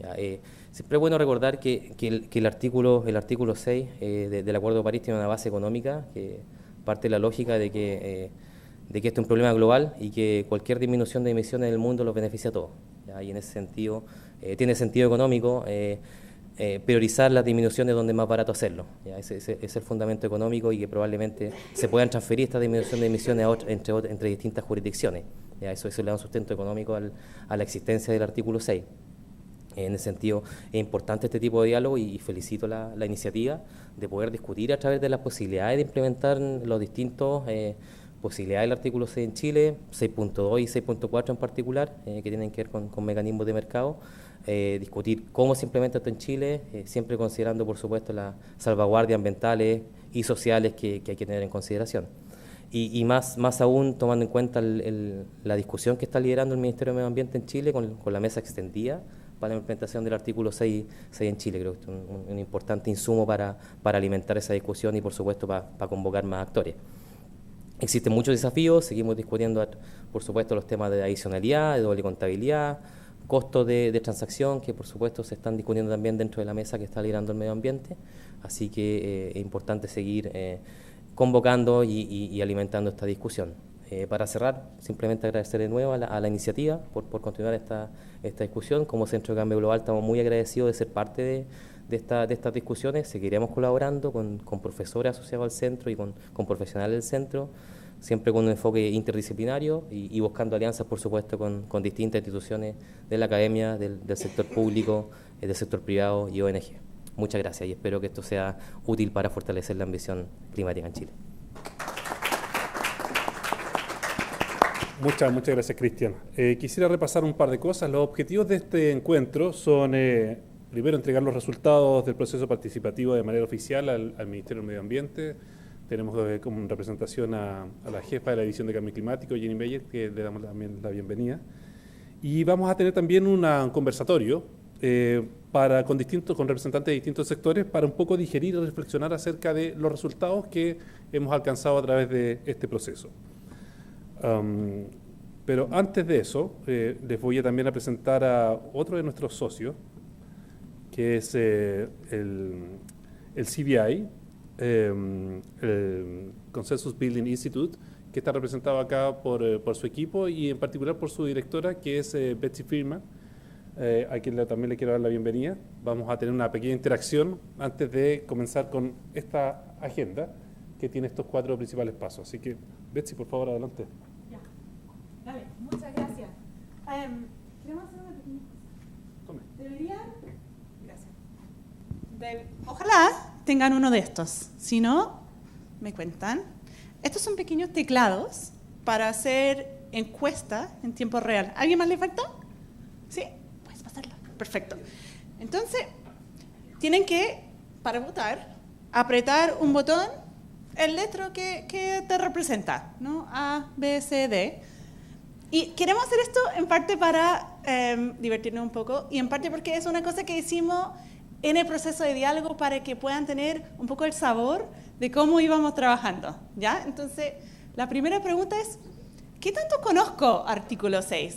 ¿ya? Siempre es bueno recordar que el artículo 6 del Acuerdo de París tiene una base económica que parte de la lógica de que este es un problema global y que cualquier disminución de emisiones en el mundo los beneficia a todos, ¿ya? Y en ese sentido tiene sentido económico priorizar las disminuciones donde es más barato hacerlo, ¿ya? Ese es el fundamento económico y que probablemente se puedan transferir esta disminución de emisiones entre distintas jurisdicciones, ¿ya? Eso le da un sustento económico a la existencia del artículo 6. En ese sentido, es importante este tipo de diálogo y felicito la iniciativa de poder discutir a través de las posibilidades de implementar los distintos posibilidades del artículo 6 en Chile, 6.2 y 6.4 en particular, que tienen que ver con mecanismos de mercado, discutir cómo se implementa esto en Chile, siempre considerando, por supuesto, las salvaguardias ambientales y sociales que hay que tener en consideración. Y más aún tomando en cuenta la discusión que está liderando el Ministerio de Medio Ambiente en Chile con la mesa extendida para la implementación del artículo 6 en Chile. Creo que es un importante insumo para alimentar esa discusión y, por supuesto, para convocar más actores. Existen muchos desafíos, seguimos discutiendo, por supuesto, los temas de adicionalidad, de doble contabilidad, costos de transacción, que por supuesto se están discutiendo también dentro de la mesa que está liderando el medio ambiente, así que es importante seguir convocando y alimentando esta discusión. Para cerrar, simplemente agradecer de nuevo a la iniciativa por continuar esta discusión. Como Centro de Cambio Global estamos muy agradecidos de ser parte de estas discusiones. Seguiremos colaborando con profesores asociados al centro y con profesionales del centro, siempre con un enfoque interdisciplinario y buscando alianzas, por supuesto, con distintas instituciones de la academia, del sector público, del sector privado y ONG. Muchas gracias y espero que esto sea útil para fortalecer la ambición climática en Chile. Muchas gracias, Cristian. Quisiera repasar un par de cosas. Los objetivos de este encuentro son, primero, entregar los resultados del proceso participativo de manera oficial al Ministerio del Medio Ambiente. Tenemos como representación a la jefa de la División de Cambio Climático, Jenny Meyer, que le damos también la bienvenida. Y vamos a tener también un conversatorio con representantes de distintos sectores para un poco digerir y reflexionar acerca de los resultados que hemos alcanzado a través de este proceso. Pero antes de eso, les voy a también a presentar a otro de nuestros socios, que es el CBI, el Consensus Building Institute, que está representado acá por su equipo y en particular por su directora, que es Betsy Freeman, a quien también le quiero dar la bienvenida. Vamos a tener una pequeña interacción antes de comenzar con esta agenda que tiene estos 4 principales pasos. Así que, Betsy, por favor, adelante. Ya, dale, muchas gracias. Queremos hacer una pequeña cosa. Tome. Deberían, gracias. Ojalá tengan uno de estos. Si no, me cuentan. Estos son pequeños teclados para hacer encuestas en tiempo real. ¿Alguien más le falta? ¿Sí? Puedes pasarlo. Perfecto. Entonces, tienen que, para votar, apretar un botón, el letrero que te representa, ¿no? A, B, C, D. Y queremos hacer esto en parte para divertirnos un poco y en parte porque es una cosa que hicimos en el proceso de diálogo para que puedan tener un poco el sabor de cómo íbamos trabajando, ¿ya? Entonces, la primera pregunta es, ¿qué tanto conozco artículo 6?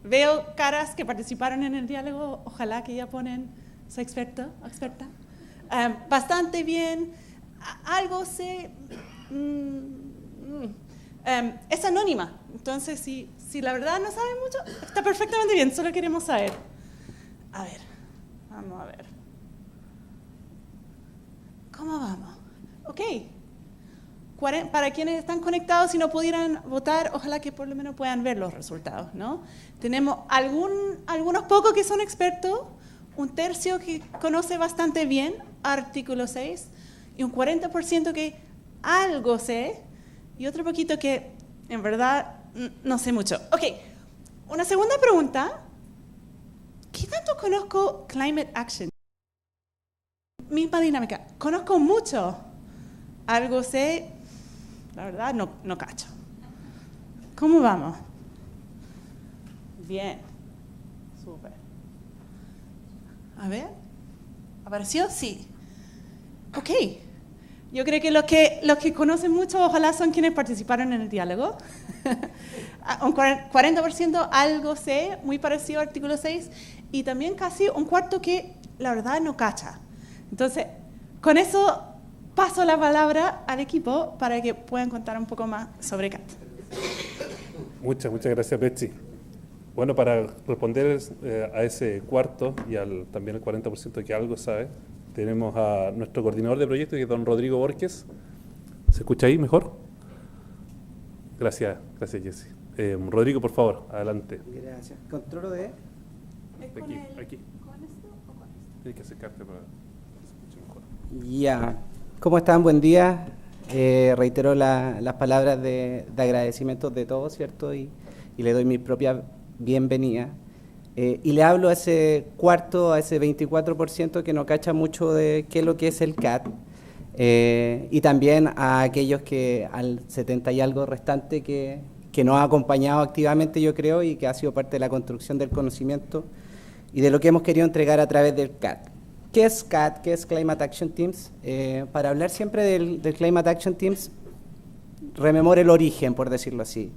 Veo caras que participaron en el diálogo, ojalá que ya ponen su experto o experta. Bastante bien, algo sé... es anónima, entonces si la verdad no saben mucho, está perfectamente bien, solo queremos saber. A ver, vamos a ver. ¿Cómo vamos? Ok. Para quienes están conectados y no pudieran votar, ojalá que por lo menos puedan ver los resultados, ¿no? Tenemos algunos pocos que son expertos, un tercio que conoce bastante bien artículo 6 y un 40% que algo sé y otro poquito que en verdad no sé mucho. Ok, una segunda pregunta. ¿Qué tanto conozco Climate Action? Misma dinámica. Conozco mucho. Algo sé, la verdad no cacho. ¿Cómo vamos? Bien. Súper. A ver. ¿Apareció? Sí. Ok. Yo creo que los que conocen mucho, ojalá son quienes participaron en el diálogo. Un 40% algo sé, muy parecido al artículo 6, y también casi un cuarto que la verdad no cacha. Entonces, con eso paso la palabra al equipo para que puedan contar un poco más sobre CAT. Muchas gracias, Betsy. Bueno, para responder a ese cuarto y también al 40% que algo sabe, tenemos a nuestro coordinador de proyecto, que es don Rodrigo Borges. ¿Se escucha ahí mejor? Gracias, Jessy. Rodrigo, por favor, adelante. Gracias. ¿Controlo de? Aquí. ¿Con esto o con esto? Tienes que acercarte para que se escuche mejor. Ya. ¿Cómo están? Buen día. Reitero las palabras de agradecimiento de todos, ¿cierto? Y le doy mi propia bienvenida. Y le hablo a ese cuarto, a ese 24% que no cacha mucho de qué es lo que es el CAT. Y también a aquellos al 70 y algo restante que nos ha acompañado activamente, yo creo, y que ha sido parte de la construcción del conocimiento y de lo que hemos querido entregar a través del CAT. ¿Qué es CAT? ¿Qué es Climate Action Teams? Para hablar siempre del Climate Action Teams, rememore el origen, por decirlo así.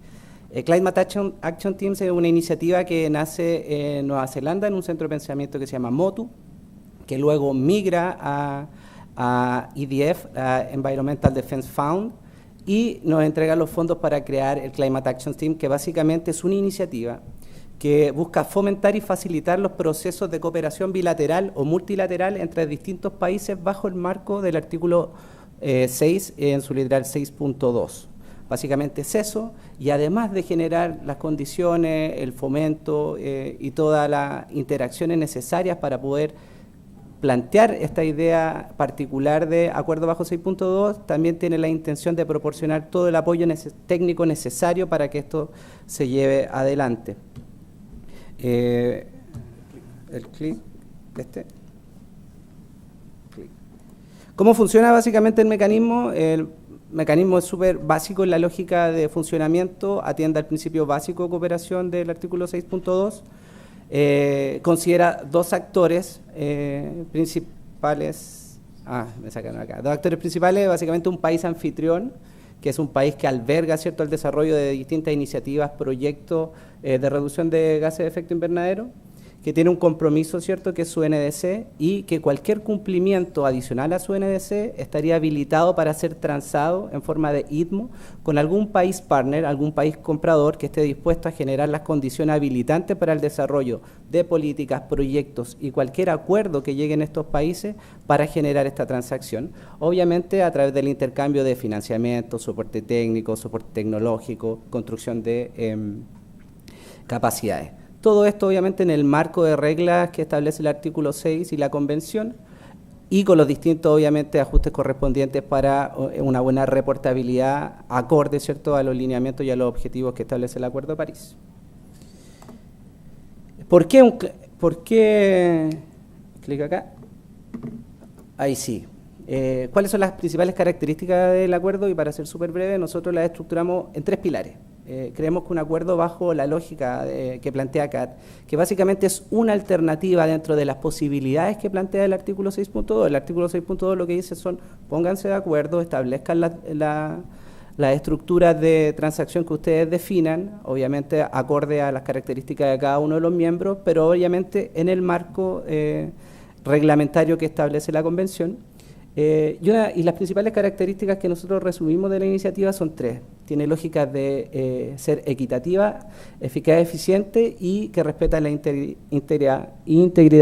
Climate Action Teams es una iniciativa que nace en Nueva Zelanda, en un centro de pensamiento que se llama MOTU, que luego migra a EDF, Environmental Defense Fund, y nos entrega los fondos para crear el Climate Action Team, que básicamente es una iniciativa que busca fomentar y facilitar los procesos de cooperación bilateral o multilateral entre distintos países bajo el marco del artículo 6 en su literal 6.2. Básicamente es eso, y además de generar las condiciones, el fomento y todas las interacciones necesarias para poder plantear esta idea particular de acuerdo bajo 6.2, también tiene la intención de proporcionar todo el apoyo técnico necesario para que esto se lleve adelante. El clic, clic. ¿Cómo funciona básicamente el mecanismo? El mecanismo es súper básico en la lógica de funcionamiento, atiende al principio básico de cooperación del artículo 6.2, considera dos actores principales, me sacaron acá, dos actores principales, básicamente un país anfitrión, que es un país que alberga, ¿cierto?, el desarrollo de distintas iniciativas, proyectos de reducción de gases de efecto invernadero, que tiene un compromiso, ¿cierto?, que es su NDC, y que cualquier cumplimiento adicional a su NDC estaría habilitado para ser transado en forma de ITMO con algún país partner, algún país comprador que esté dispuesto a generar las condiciones habilitantes para el desarrollo de políticas, proyectos y cualquier acuerdo que lleguen estos países para generar esta transacción. Obviamente a través del intercambio de financiamiento, soporte técnico, soporte tecnológico, construcción de capacidades. Todo esto obviamente en el marco de reglas que establece el artículo 6 y la convención, y con los distintos obviamente ajustes correspondientes para una buena reportabilidad acorde, ¿cierto?, a los lineamientos y a los objetivos que establece el Acuerdo de París. ¿Por qué? Clic acá. Ahí sí. ¿Cuáles son las principales características del acuerdo? Y para ser súper breve, nosotros las estructuramos en tres pilares. Creemos que un acuerdo bajo la lógica que plantea CAT, que básicamente es una alternativa dentro de las posibilidades que plantea el artículo 6.2. El artículo 6.2 lo que dice son, pónganse de acuerdo, establezcan las estructuras de transacción que ustedes definan, obviamente acorde a las características de cada uno de los miembros, pero obviamente en el marco reglamentario que establece la convención. Y las principales características que nosotros resumimos de la iniciativa son tres. Tiene lógica de ser equitativa, eficaz, eficiente y que respeta la integridad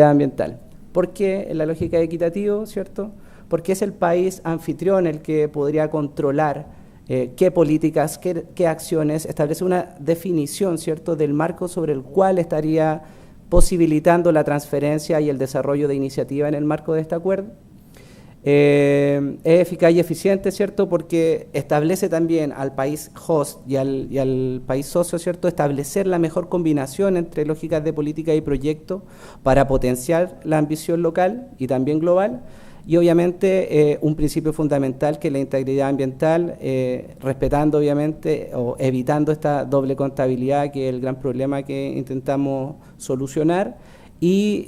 ambiental. ¿Por qué la lógica de equitativo, cierto? Porque es el país anfitrión el que podría controlar qué políticas, qué acciones, establece una definición, cierto, del marco sobre el cual estaría posibilitando la transferencia y el desarrollo de iniciativa en el marco de este acuerdo. Es eficaz y eficiente, ¿cierto?, porque establece también al país host y al país socio, ¿cierto?, establecer la mejor combinación entre lógicas de política y proyecto para potenciar la ambición local y también global, y obviamente un principio fundamental que es la integridad ambiental, respetando obviamente o evitando esta doble contabilidad que es el gran problema que intentamos solucionar, y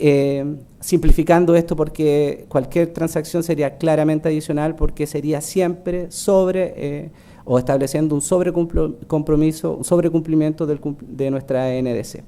simplificando esto porque cualquier transacción sería claramente adicional porque sería siempre sobre o estableciendo un sobrecumplimiento de nuestra NDC.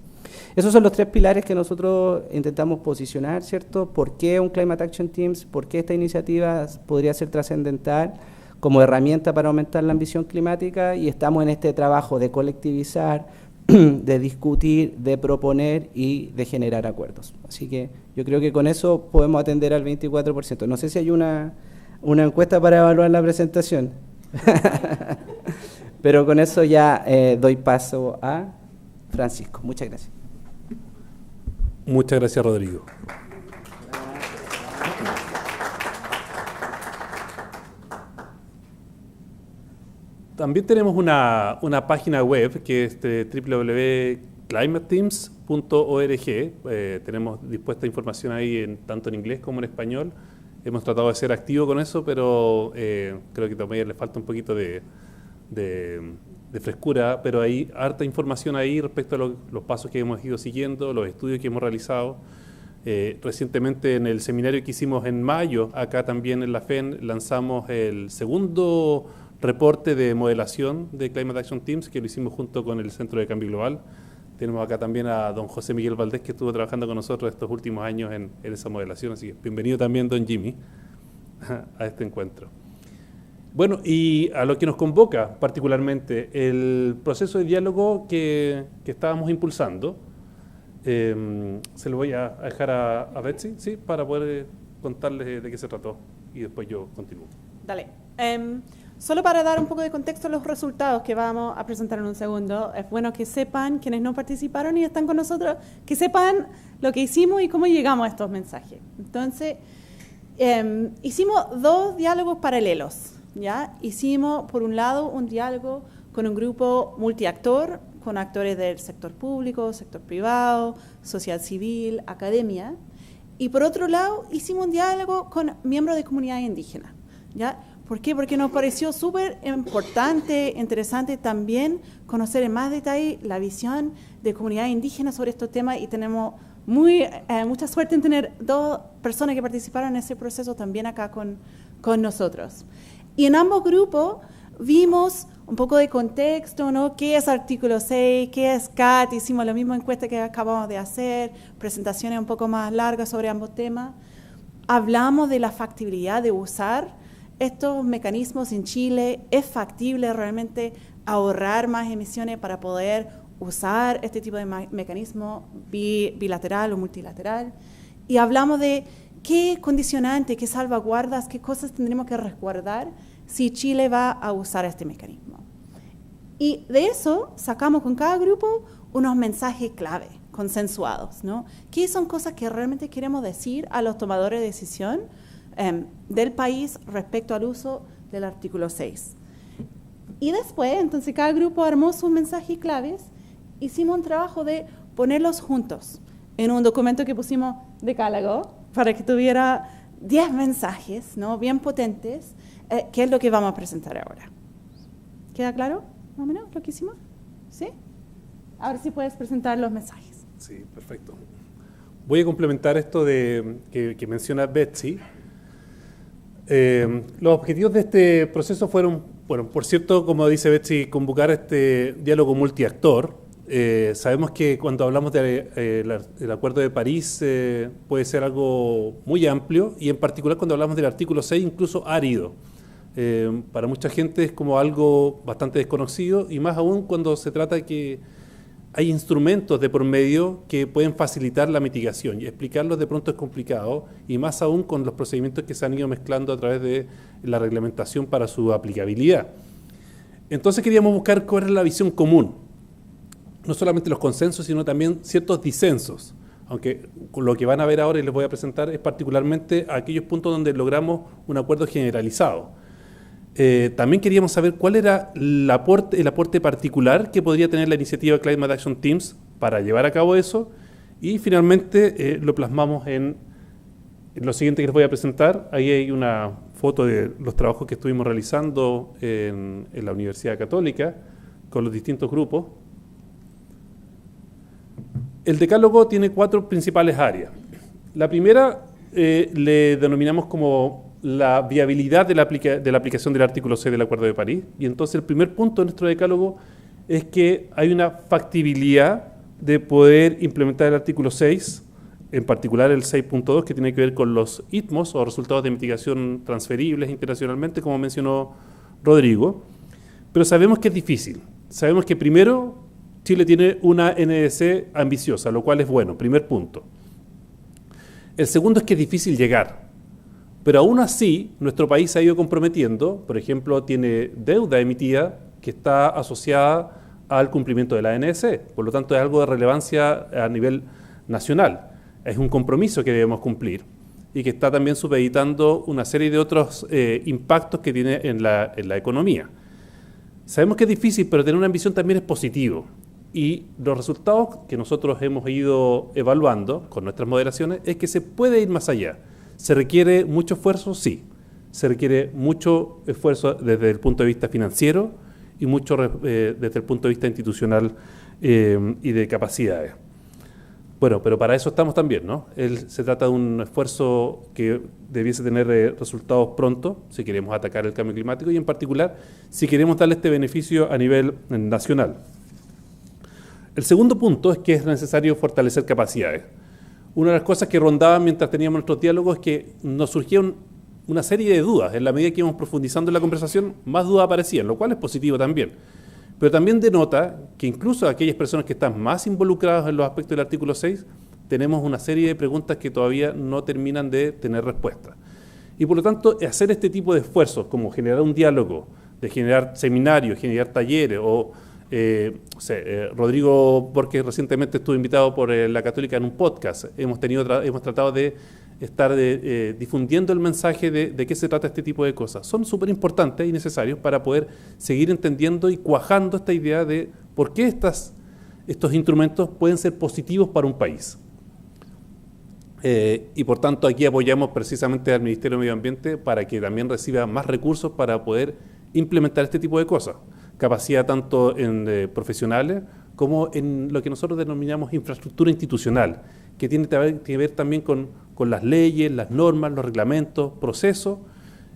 Esos son los 3 pilares que nosotros intentamos posicionar, ¿cierto? ¿Por qué un Climate Action Teams? ¿Por qué esta iniciativa podría ser trascendental como herramienta para aumentar la ambición climática? Y estamos en este trabajo de colectivizar, de discutir, de proponer y de generar acuerdos. Así que yo creo que con eso podemos atender al 24%. No sé si hay una encuesta para evaluar la presentación. Pero con eso ya doy paso a Francisco. Muchas gracias. Muchas gracias, Rodrigo. También tenemos una página web que es www.climateteams.org. Tenemos dispuesta información ahí tanto en inglés como en español. Hemos tratado de ser activos con eso, pero creo que todavía le falta un poquito de frescura, pero hay harta información ahí respecto a los pasos que hemos ido siguiendo, los estudios que hemos realizado. Recientemente en el seminario que hicimos en mayo, acá también en la FEN, lanzamos el segundo reporte de modelación de Climate Action Teams, que lo hicimos junto con el Centro de Cambio Global. Tenemos acá también a don José Miguel Valdés, que estuvo trabajando con nosotros estos últimos años en esa modelación, así que bienvenido también don Jimmy a este encuentro. Bueno, y a lo que nos convoca particularmente, el proceso de diálogo que estábamos impulsando, se lo voy a dejar a Betsy, ¿sí? Para poder contarles de qué se trató y después yo continúo. Dale. Solo para dar un poco de contexto a los resultados que vamos a presentar en un segundo, es bueno que sepan, quienes no participaron y están con nosotros, que sepan lo que hicimos y cómo llegamos a estos mensajes. Entonces, hicimos 2 diálogos paralelos, ¿ya? Hicimos, por un lado, un diálogo con un grupo multiactor, con actores del sector público, sector privado, sociedad civil, academia, y por otro lado, hicimos un diálogo con miembros de comunidades indígenas, ¿ya? ¿Por qué? Porque nos pareció súper importante, interesante también conocer en más detalle la visión de comunidades indígenas sobre estos temas y tenemos mucha suerte en tener 2 personas que participaron en ese proceso también acá con nosotros. Y en ambos grupos vimos un poco de contexto, ¿no? ¿Qué es artículo 6? ¿Qué es CAT? Hicimos la misma encuesta que acabamos de hacer, presentaciones un poco más largas sobre ambos temas. Hablamos de la factibilidad de usar estos mecanismos en Chile. ¿Es factible realmente ahorrar más emisiones para poder usar este tipo de mecanismo bilateral o multilateral? Y hablamos de qué condicionantes, qué salvaguardas, qué cosas tendremos que resguardar si Chile va a usar este mecanismo. Y de eso sacamos con cada grupo unos mensajes clave, consensuados, ¿no? ¿Qué son cosas que realmente queremos decir a los tomadores de decisión del país respecto al uso del artículo 6? Y después, entonces, cada grupo armó sus mensajes claves. Hicimos un trabajo de ponerlos juntos en un documento que pusimos decálogo para que tuviera 10 mensajes, ¿no? Bien potentes, que es lo que vamos a presentar ahora. ¿Queda claro, más o menos, lo que hicimos? ¿Sí? Ahora sí puedes presentar los mensajes. Sí, perfecto. Voy a complementar esto que menciona Betsy. Los objetivos de este proceso fueron, bueno, por cierto, como dice Betsy, convocar este diálogo multiactor. Sabemos que cuando hablamos del Acuerdo de París puede ser algo muy amplio y en particular cuando hablamos del artículo 6 incluso árido. Para mucha gente es como algo bastante desconocido y más aún cuando se trata de que hay instrumentos de por medio que pueden facilitar la mitigación y explicarlos de pronto es complicado y más aún con los procedimientos que se han ido mezclando a través de la reglamentación para su aplicabilidad. Entonces queríamos buscar cuál era la visión común, no solamente los consensos sino también ciertos disensos, aunque lo que van a ver ahora y les voy a presentar es particularmente aquellos puntos donde logramos un acuerdo generalizado. También queríamos saber cuál era el aporte particular que podría tener la iniciativa Climate Action Teams para llevar a cabo eso y finalmente lo plasmamos en lo siguiente que les voy a presentar. Ahí hay una foto de los trabajos que estuvimos realizando en la Universidad Católica con los distintos grupos. El decálogo tiene 4 principales áreas. La primera le denominamos como la viabilidad de la aplicación del artículo 6 del Acuerdo de París. Y entonces el primer punto de nuestro decálogo es que hay una factibilidad de poder implementar el artículo 6, en particular el 6.2, que tiene que ver con los ITMOS, o resultados de mitigación transferibles internacionalmente, como mencionó Rodrigo. Pero sabemos que es difícil. Sabemos que primero Chile tiene una NDC ambiciosa, lo cual es bueno, primer punto. El segundo es que es difícil llegar. Pero aún así, nuestro país se ha ido comprometiendo, por ejemplo, tiene deuda emitida que está asociada al cumplimiento de la NDC. Por lo tanto, es algo de relevancia a nivel nacional. Es un compromiso que debemos cumplir y que está también supeditando una serie de otros impactos que tiene en la economía. Sabemos que es difícil, pero tener una ambición también es positivo. Y los resultados que nosotros hemos ido evaluando con nuestras moderaciones es que se puede ir más allá. ¿Se requiere mucho esfuerzo? Sí. Se requiere mucho esfuerzo desde el punto de vista financiero y mucho desde el punto de vista institucional y de capacidades. Bueno, pero para eso estamos también, ¿no? Se trata de un esfuerzo que debiese tener resultados pronto, si queremos atacar el cambio climático y en particular si queremos darle este beneficio a nivel nacional. El segundo punto es que es necesario fortalecer capacidades. Una de las cosas que rondaban mientras teníamos nuestros diálogos es que nos surgían una serie de dudas. En la medida que íbamos profundizando en la conversación, más dudas aparecían, lo cual es positivo también. Pero también denota que incluso aquellas personas que están más involucradas en los aspectos del artículo 6, tenemos una serie de preguntas que todavía no terminan de tener respuesta. Y por lo tanto, hacer este tipo de esfuerzos, como generar un diálogo, de generar seminarios, generar talleres, o Rodrigo Borges recientemente estuvo invitado por la Católica en un podcast. Hemos tratado de estar difundiendo el mensaje de qué se trata este tipo de cosas. Son súper importantes y necesarios para poder seguir entendiendo y cuajando esta idea de por qué estos instrumentos pueden ser positivos para un país. Y por tanto aquí apoyamos precisamente al Ministerio de Medio Ambiente para que también reciba más recursos para poder implementar este tipo de cosas. Capacidad tanto en profesionales como en lo que nosotros denominamos infraestructura institucional, que tiene que ver también con las leyes, las normas, los reglamentos, procesos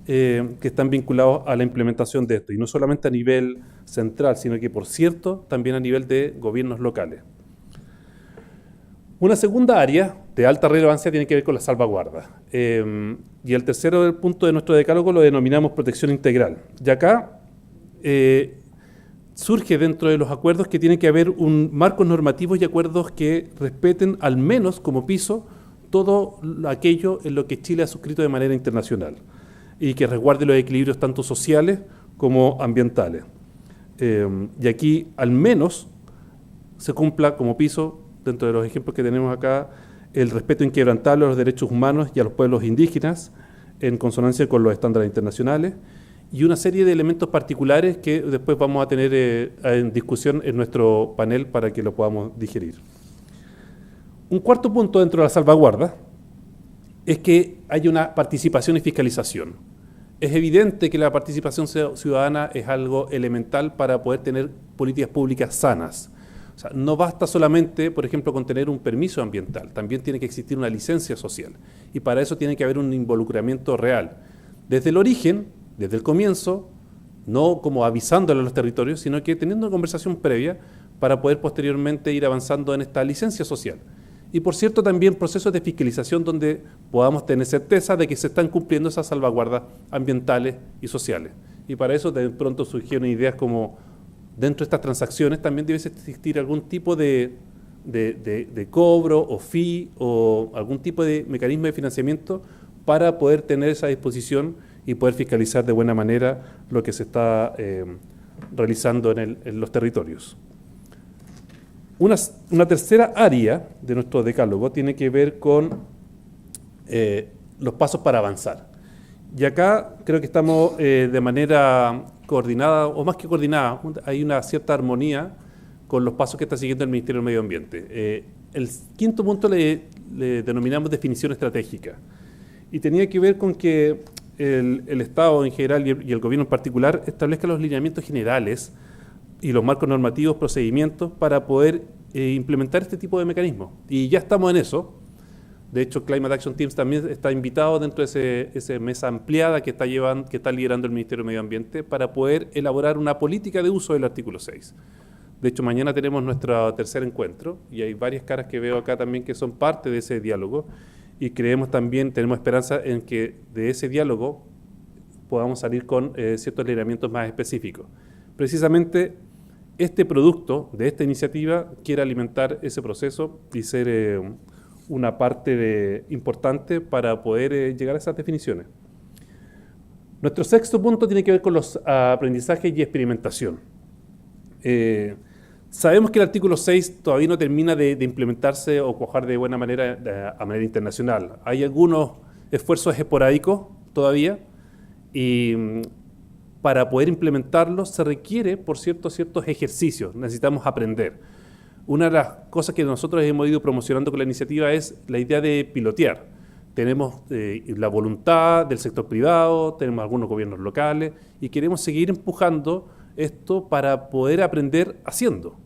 que están vinculados a la implementación de esto. Y no solamente a nivel central, sino que, por cierto, también a nivel de gobiernos locales. Una segunda área de alta relevancia tiene que ver con la salvaguarda. Y el tercero punto de nuestro decálogo lo denominamos protección integral. Y acá surge dentro de los acuerdos que tiene que haber un marcos normativos y acuerdos que respeten al menos como piso todo aquello en lo que Chile ha suscrito de manera internacional y que resguarde los equilibrios tanto sociales como ambientales. Y aquí al menos se cumpla como piso, dentro de los ejemplos que tenemos acá, el respeto inquebrantable a los derechos humanos y a los pueblos indígenas en consonancia con los estándares internacionales, y una serie de elementos particulares que después vamos a tener en discusión en nuestro panel para que lo podamos digerir. Un cuarto punto dentro de la salvaguarda es que hay una participación y fiscalización. Es evidente que la participación ciudadana es algo elemental para poder tener políticas públicas sanas. O sea, no basta solamente, por ejemplo, con tener un permiso ambiental, también tiene que existir una licencia social. Y para eso tiene que haber un involucramiento real. Desde el origen, desde el comienzo, no como avisándole a los territorios, sino que teniendo una conversación previa para poder posteriormente ir avanzando en esta licencia social. Y por cierto también procesos de fiscalización donde podamos tener certeza de que se están cumpliendo esas salvaguardas ambientales y sociales. Y para eso de pronto surgieron ideas como dentro de estas transacciones también debe existir algún tipo de cobro o fee o algún tipo de mecanismo de financiamiento para poder tener esa disposición y poder fiscalizar de buena manera lo que se está realizando en los territorios. Una tercera área de nuestro decálogo tiene que ver con los pasos para avanzar. Y acá creo que estamos de manera coordinada, o más que coordinada, hay una cierta armonía con los pasos que está siguiendo el Ministerio del Medio Ambiente. El quinto punto le denominamos definición estratégica. Y tenía que ver con que el Estado en general y el gobierno en particular establezca los lineamientos generales y los marcos normativos, procedimientos para poder implementar este tipo de mecanismos. Y ya estamos en eso. De hecho, Climate Action Teams también está invitado dentro de esa mesa ampliada que está liderando el Ministerio de Medio Ambiente para poder elaborar una política de uso del artículo 6, De hecho, mañana tenemos nuestro tercer encuentro y hay varias caras que veo acá también que son parte de ese diálogo y creemos también, tenemos esperanza en que de ese diálogo podamos salir con ciertos lineamientos más específicos. Precisamente este producto de esta iniciativa quiere alimentar ese proceso y ser una parte importante para poder llegar a esas definiciones. Nuestro sexto punto tiene que ver con los aprendizajes y experimentación. Sabemos que el artículo 6 todavía no termina de implementarse o cuajar de buena manera a manera internacional. Hay algunos esfuerzos esporádicos todavía y para poder implementarlos se requiere, por ciertos ejercicios, necesitamos aprender. Una de las cosas que nosotros hemos ido promocionando con la iniciativa es la idea de pilotear. Tenemos la voluntad del sector privado, tenemos algunos gobiernos locales y queremos seguir empujando esto para poder aprender haciendo.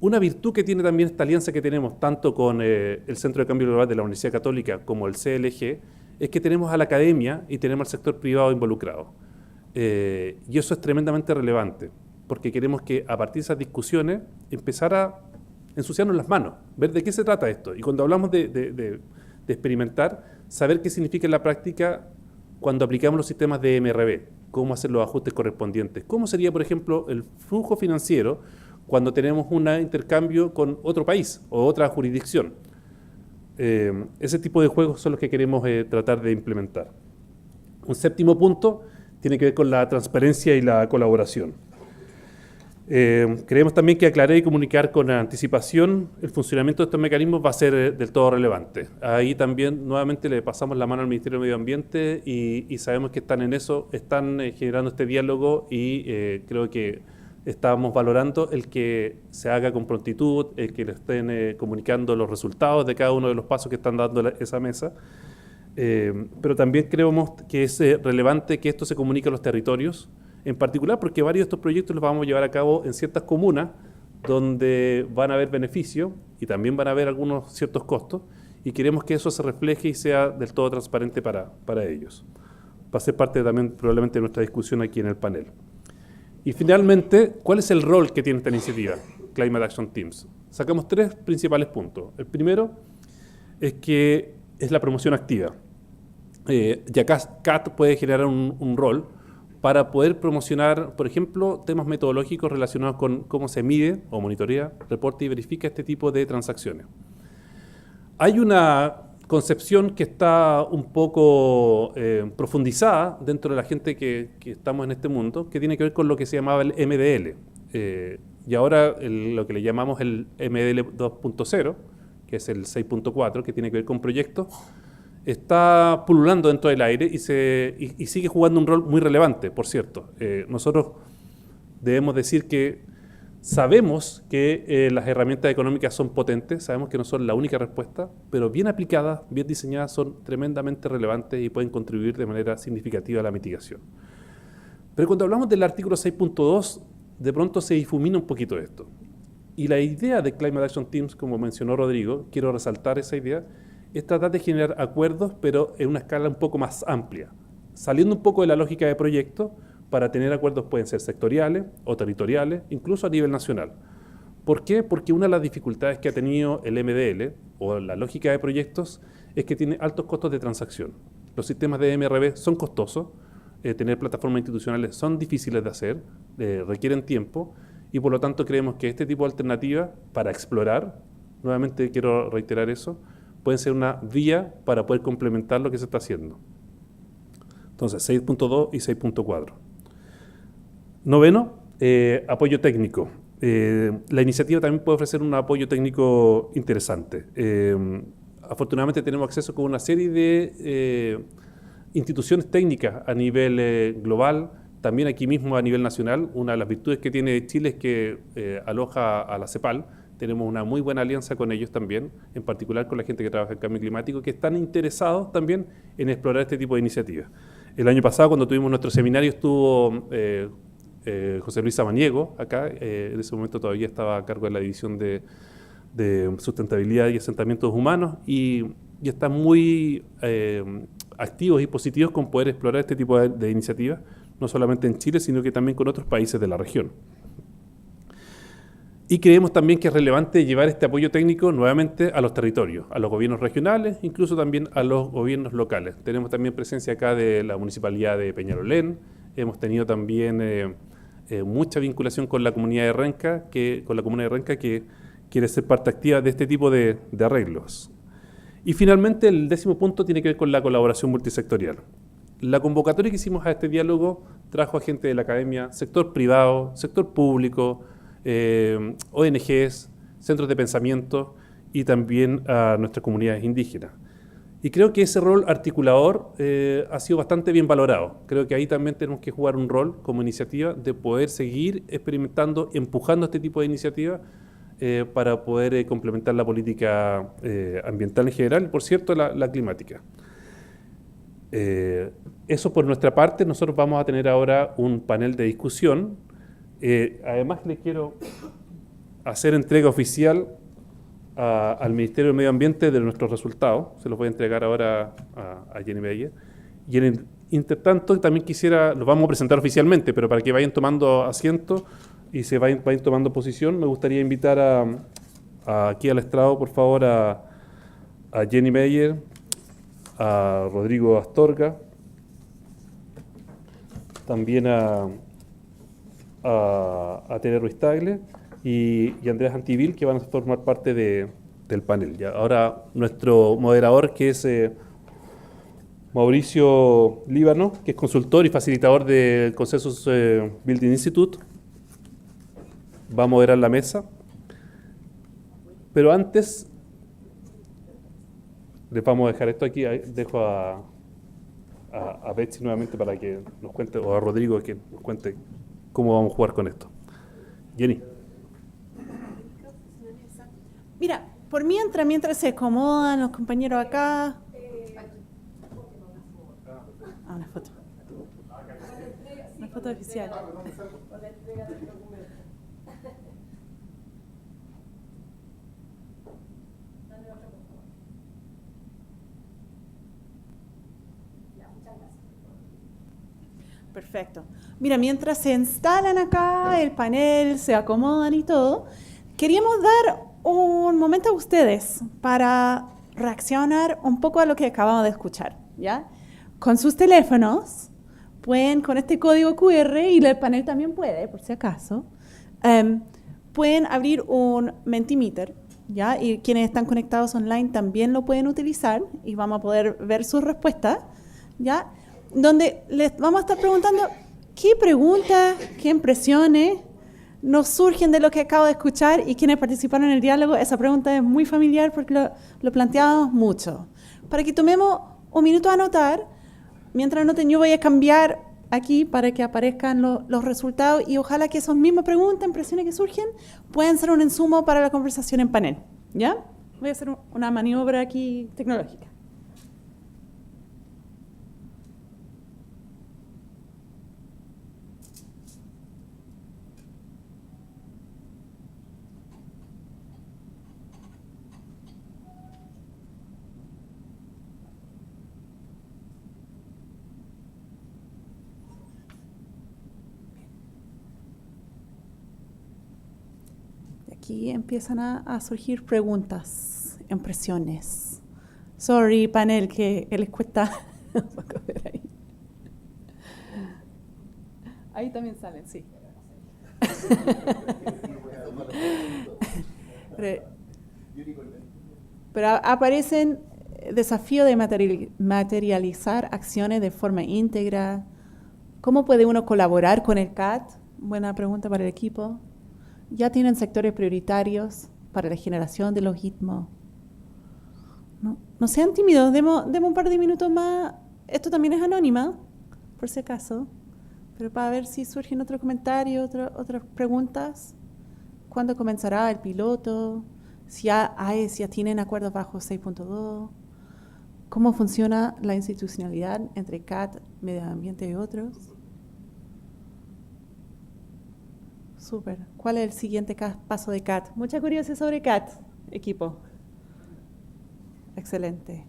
Una virtud que tiene también esta alianza que tenemos tanto con el Centro de Cambio Global de la Universidad Católica como el CLG es que tenemos a la academia y tenemos al sector privado involucrado. Y eso es tremendamente relevante, porque queremos que a partir de esas discusiones empezar a ensuciarnos las manos, ver de qué se trata esto. Y cuando hablamos de experimentar, saber qué significa en la práctica cuando aplicamos los sistemas de MRB, cómo hacer los ajustes correspondientes. ¿Cómo sería, por ejemplo, el flujo financiero cuando tenemos un intercambio con otro país o otra jurisdicción? Ese tipo de juegos son los que queremos tratar de implementar. Un séptimo punto tiene que ver con la transparencia y la colaboración. Creemos también que aclarar y comunicar con anticipación el funcionamiento de estos mecanismos va a ser del todo relevante. Ahí también nuevamente le pasamos la mano al Ministerio de Medio Ambiente y sabemos que están en eso, están generando este diálogo y creo que estamos valorando el que se haga con prontitud, el que le estén comunicando los resultados de cada uno de los pasos que están dando esa mesa. Pero también creemos que es relevante que esto se comunique a los territorios, en particular porque varios de estos proyectos los vamos a llevar a cabo en ciertas comunas donde van a haber beneficios y también van a haber algunos ciertos costos y queremos que eso se refleje y sea del todo transparente para ellos. Va a ser parte también probablemente de nuestra discusión aquí en el panel. Y finalmente, ¿cuál es el rol que tiene esta iniciativa, Climate Action Teams? Sacamos tres principales puntos. El primero es que es la promoción activa. Y acá CAT puede generar un rol para poder promocionar, por ejemplo, temas metodológicos relacionados con cómo se mide o monitorea, reporta y verifica este tipo de transacciones. Hay una concepción que está un poco profundizada dentro de la gente que estamos en este mundo, que tiene que ver con lo que se llamaba el MDL. Y ahora lo que le llamamos el MDL 2.0, que es el 6.4, que tiene que ver con proyectos, está pululando dentro del aire y sigue jugando un rol muy relevante, por cierto. Nosotros debemos decir que sabemos que las herramientas económicas son potentes, sabemos que no son la única respuesta, pero bien aplicadas, bien diseñadas, son tremendamente relevantes y pueden contribuir de manera significativa a la mitigación. Pero cuando hablamos del artículo 6.2, de pronto se difumina un poquito esto. Y la idea de Climate Action Teams, como mencionó Rodrigo, quiero resaltar esa idea, es tratar de generar acuerdos, pero en una escala un poco más amplia, saliendo un poco de la lógica de proyecto. Para tener acuerdos pueden ser sectoriales o territoriales, incluso a nivel nacional. ¿Por qué? Porque una de las dificultades que ha tenido el MDL o la lógica de proyectos es que tiene altos costos de transacción. Los sistemas de MRB son costosos, tener plataformas institucionales son difíciles de hacer, requieren tiempo y por lo tanto creemos que este tipo de alternativas para explorar, nuevamente quiero reiterar eso, pueden ser una vía para poder complementar lo que se está haciendo. Entonces, 6.2 y 6.4. Noveno, apoyo técnico. La iniciativa también puede ofrecer un apoyo técnico interesante. Afortunadamente tenemos acceso con una serie de instituciones técnicas a nivel global, también aquí mismo a nivel nacional. Una de las virtudes que tiene Chile es que aloja a la CEPAL. Tenemos una muy buena alianza con ellos también, en particular con la gente que trabaja en cambio climático, que están interesados también en explorar este tipo de iniciativas. El año pasado, cuando tuvimos nuestro seminario, estuvo José Luis Samaniego acá, en ese momento todavía estaba a cargo de la división de sustentabilidad y asentamientos humanos y están muy activos y positivos con poder explorar este tipo de iniciativas, no solamente en Chile, sino que también con otros países de la región. Y creemos también que es relevante llevar este apoyo técnico nuevamente a los territorios, a los gobiernos regionales, incluso también a los gobiernos locales. Tenemos también presencia acá de la Municipalidad de Peñalolén, hemos tenido también mucha vinculación con la comunidad de Renca, que quiere ser parte activa de este tipo de arreglos. Y finalmente el 10º punto tiene que ver con la colaboración multisectorial. La convocatoria que hicimos a este diálogo trajo a gente de la academia, sector privado, sector público, ONGs, centros de pensamiento y también a nuestras comunidades indígenas. Y creo que ese rol articulador ha sido bastante bien valorado. Creo que ahí también tenemos que jugar un rol como iniciativa de poder seguir experimentando, empujando este tipo de iniciativas para poder complementar la política ambiental en general y, por cierto, la climática. Eso por nuestra parte. Nosotros vamos a tener ahora un panel de discusión. Además, le quiero hacer entrega oficial al Ministerio del Medio Ambiente de nuestros resultados. Se los voy a entregar ahora a Jenny Meyer. Y en el intertanto, también los vamos a presentar oficialmente, pero para que vayan tomando asiento y se vayan tomando posición, me gustaría invitar aquí al estrado, por favor, a Jenny Meyer, a Rodrigo Astorga, también a Tere Ruiz Tagle y Andrés Antivil, que van a formar parte del panel. Ya, ahora nuestro moderador, que es Mauricio Líbano, que es consultor y facilitador del Consensus Building Institute, va a moderar la mesa. Pero antes, les vamos a dejar esto aquí. Dejo a Betsy nuevamente para que nos cuente, o a Rodrigo que nos cuente cómo vamos a jugar con esto. Jenny. Mira, por mientras se acomodan los compañeros acá. Una foto. Una foto oficial. Perfecto. Mira, mientras se instalan acá el panel, se acomodan y todo, queríamos dar un momento a ustedes para reaccionar un poco a lo que acabamos de escuchar, ¿ya? Con sus teléfonos, pueden, con este código QR, y el panel también puede, por si acaso, pueden abrir un Mentimeter, ¿ya? Y quienes están conectados online también lo pueden utilizar y vamos a poder ver sus respuestas, ¿ya? Donde les vamos a estar preguntando qué preguntas, qué impresiones nos surgen de lo que acabo de escuchar, y quienes participaron en el diálogo, esa pregunta es muy familiar porque lo planteamos mucho. Para que tomemos un minuto a anotar, mientras anoten yo voy a cambiar aquí para que aparezcan los resultados, y ojalá que esas mismas preguntas, impresiones que surgen, puedan ser un insumo para la conversación en panel, ¿ya? Voy a hacer una maniobra aquí tecnológica. Aquí empiezan a surgir preguntas, impresiones. Sorry, panel, que les cuesta. Ahí. Ahí también salen, sí. Pero aparecen desafío de materializar acciones de forma íntegra. ¿Cómo puede uno colaborar con el CAT? Buena pregunta para el equipo. Ya tienen sectores prioritarios para la generación de logaritmos. No sean tímidos, demos un par de minutos más. Esto también es anónima, por si acaso, pero para ver si surgen otros comentarios, otras preguntas. ¿Cuándo comenzará el piloto? Si ya tienen acuerdos bajo 6.2. ¿Cómo funciona la institucionalidad entre CAT, medio ambiente y otros? Súper. ¿Cuál es el siguiente paso de CAT? Mucha curiosidad sobre CAT, equipo. Excelente.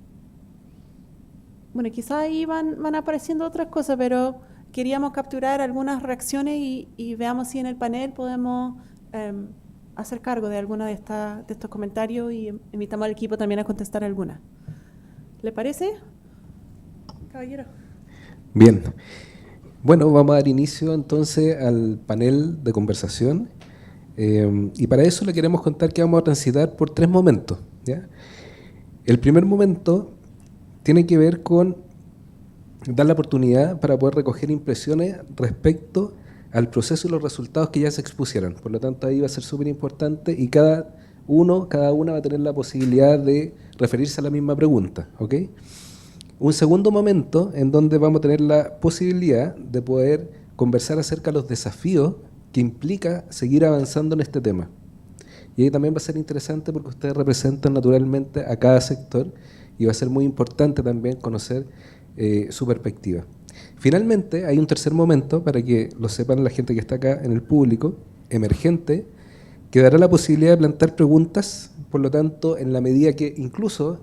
Bueno, quizá ahí van apareciendo otras cosas, pero queríamos capturar algunas reacciones y veamos si en el panel podemos hacer cargo de alguno de estos comentarios y invitamos al equipo también a contestar alguna. ¿Le parece, caballero? Bien. Bueno, vamos a dar inicio entonces al panel de conversación y para eso le queremos contar que vamos a transitar por 3 momentos, ¿ya? El primer momento tiene que ver con dar la oportunidad para poder recoger impresiones respecto al proceso y los resultados que ya se expusieron. Por lo tanto, ahí va a ser súper importante y cada una va a tener la posibilidad de referirse a la misma pregunta, ¿ok? Un segundo momento en donde vamos a tener la posibilidad de poder conversar acerca de los desafíos que implica seguir avanzando en este tema. Y ahí también va a ser interesante porque ustedes representan naturalmente a cada sector y va a ser muy importante también conocer su perspectiva. Finalmente, hay un tercer momento, para que lo sepan la gente que está acá en el público, emergente, que dará la posibilidad de plantear preguntas, por lo tanto, en la medida que incluso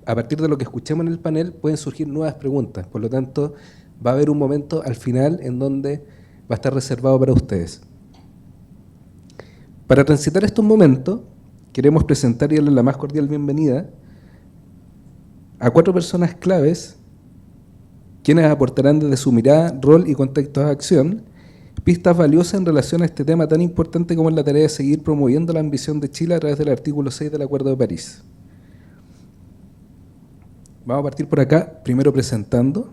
a partir de lo que escuchemos en el panel pueden surgir nuevas preguntas, por lo tanto va a haber un momento al final en donde va a estar reservado para ustedes. Para transitar estos momentos, queremos presentar y darle la más cordial bienvenida a 4 personas claves, quienes aportarán desde su mirada, rol y contexto de acción, pistas valiosas en relación a este tema tan importante como es la tarea de seguir promoviendo la ambición de Chile a través del artículo 6 del Acuerdo de París. Vamos a partir por acá, primero presentando.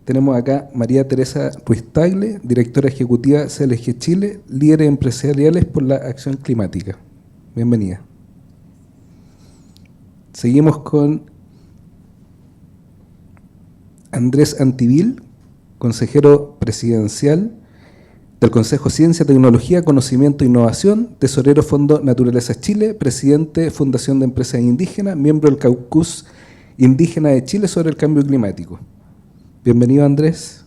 Tenemos acá María Teresa Ruiz Tagle, directora ejecutiva CLG Chile, líderes empresariales por la acción climática. Bienvenida. Seguimos con Andrés Antivil, consejero presidencial del Consejo Ciencia, Tecnología, Conocimiento e Innovación, tesorero Fondo Naturaleza Chile, presidente Fundación de Empresas Indígenas, miembro del Caucus Indígena de Chile sobre el cambio climático. Bienvenido, Andrés.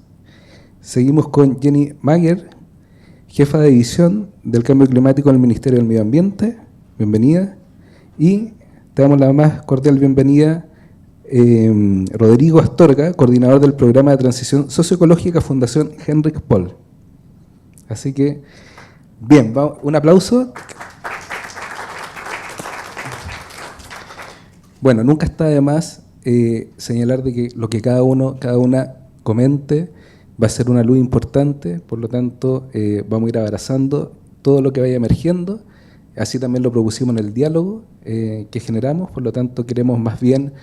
Seguimos con Jenny Mager, jefa de división del cambio climático del Ministerio del Medio Ambiente. Bienvenida. Y te damos la más cordial bienvenida Rodrigo Astorga, coordinador del programa de transición socioecológica Fundación Henrik Poll. Así que, bien, un aplauso. Bueno, nunca está de más señalar de que lo que cada una comente va a ser una luz importante, por lo tanto vamos a ir abrazando todo lo que vaya emergiendo. Así también lo propusimos en el diálogo que generamos, por lo tanto queremos más bien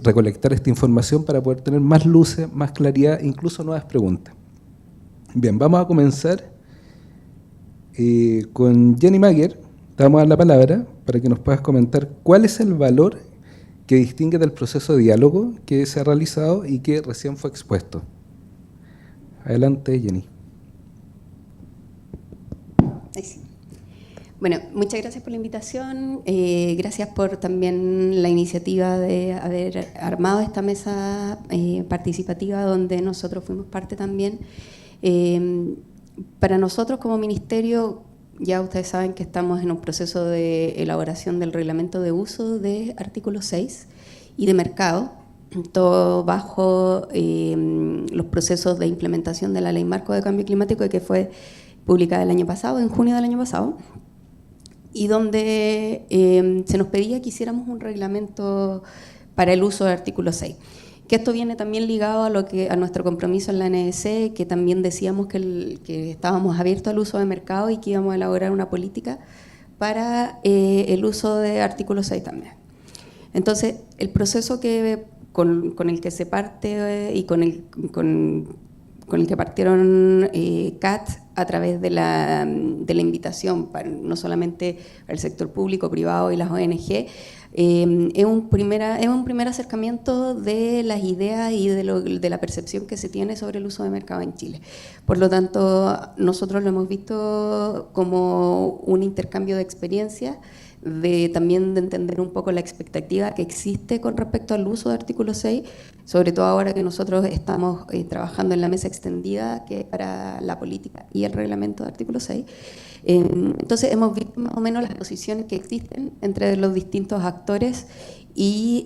recolectar esta información para poder tener más luces, más claridad, incluso nuevas preguntas. Bien, vamos a comenzar con Jenny Mager. Te vamos a dar la palabra para que nos puedas comentar cuál es el valor que distingue del proceso de diálogo que se ha realizado y que recién fue expuesto. Adelante, Jenny. Sí. Bueno, muchas gracias por la invitación, gracias por también la iniciativa de haber armado esta mesa participativa donde nosotros fuimos parte también. Para nosotros como ministerio, ya ustedes saben que estamos en un proceso de elaboración del reglamento de uso de artículo 6 y de mercado, todo bajo los procesos de implementación de la Ley Marco de Cambio Climático que fue publicada el año pasado, en junio del año pasado, y donde se nos pedía que hiciéramos un reglamento para el uso del artículo 6. Que esto viene también ligado a nuestro compromiso en la NDC, que también decíamos que estábamos abiertos al uso de mercado y que íbamos a elaborar una política para el uso de artículo 6 también. Entonces, el proceso con el que se parte y con el que partieron CAT a través de la invitación, no solamente para el sector público, privado y las ONG, es un primer acercamiento de las ideas y de la percepción que se tiene sobre el uso de mercado en Chile. Por lo tanto, nosotros lo hemos visto como un intercambio de experiencias, también de entender un poco la expectativa que existe con respecto al uso de artículo 6, sobre todo ahora que nosotros estamos trabajando en la mesa extendida que para la política y el reglamento de artículo 6. Entonces hemos visto más o menos las posiciones que existen entre los distintos actores y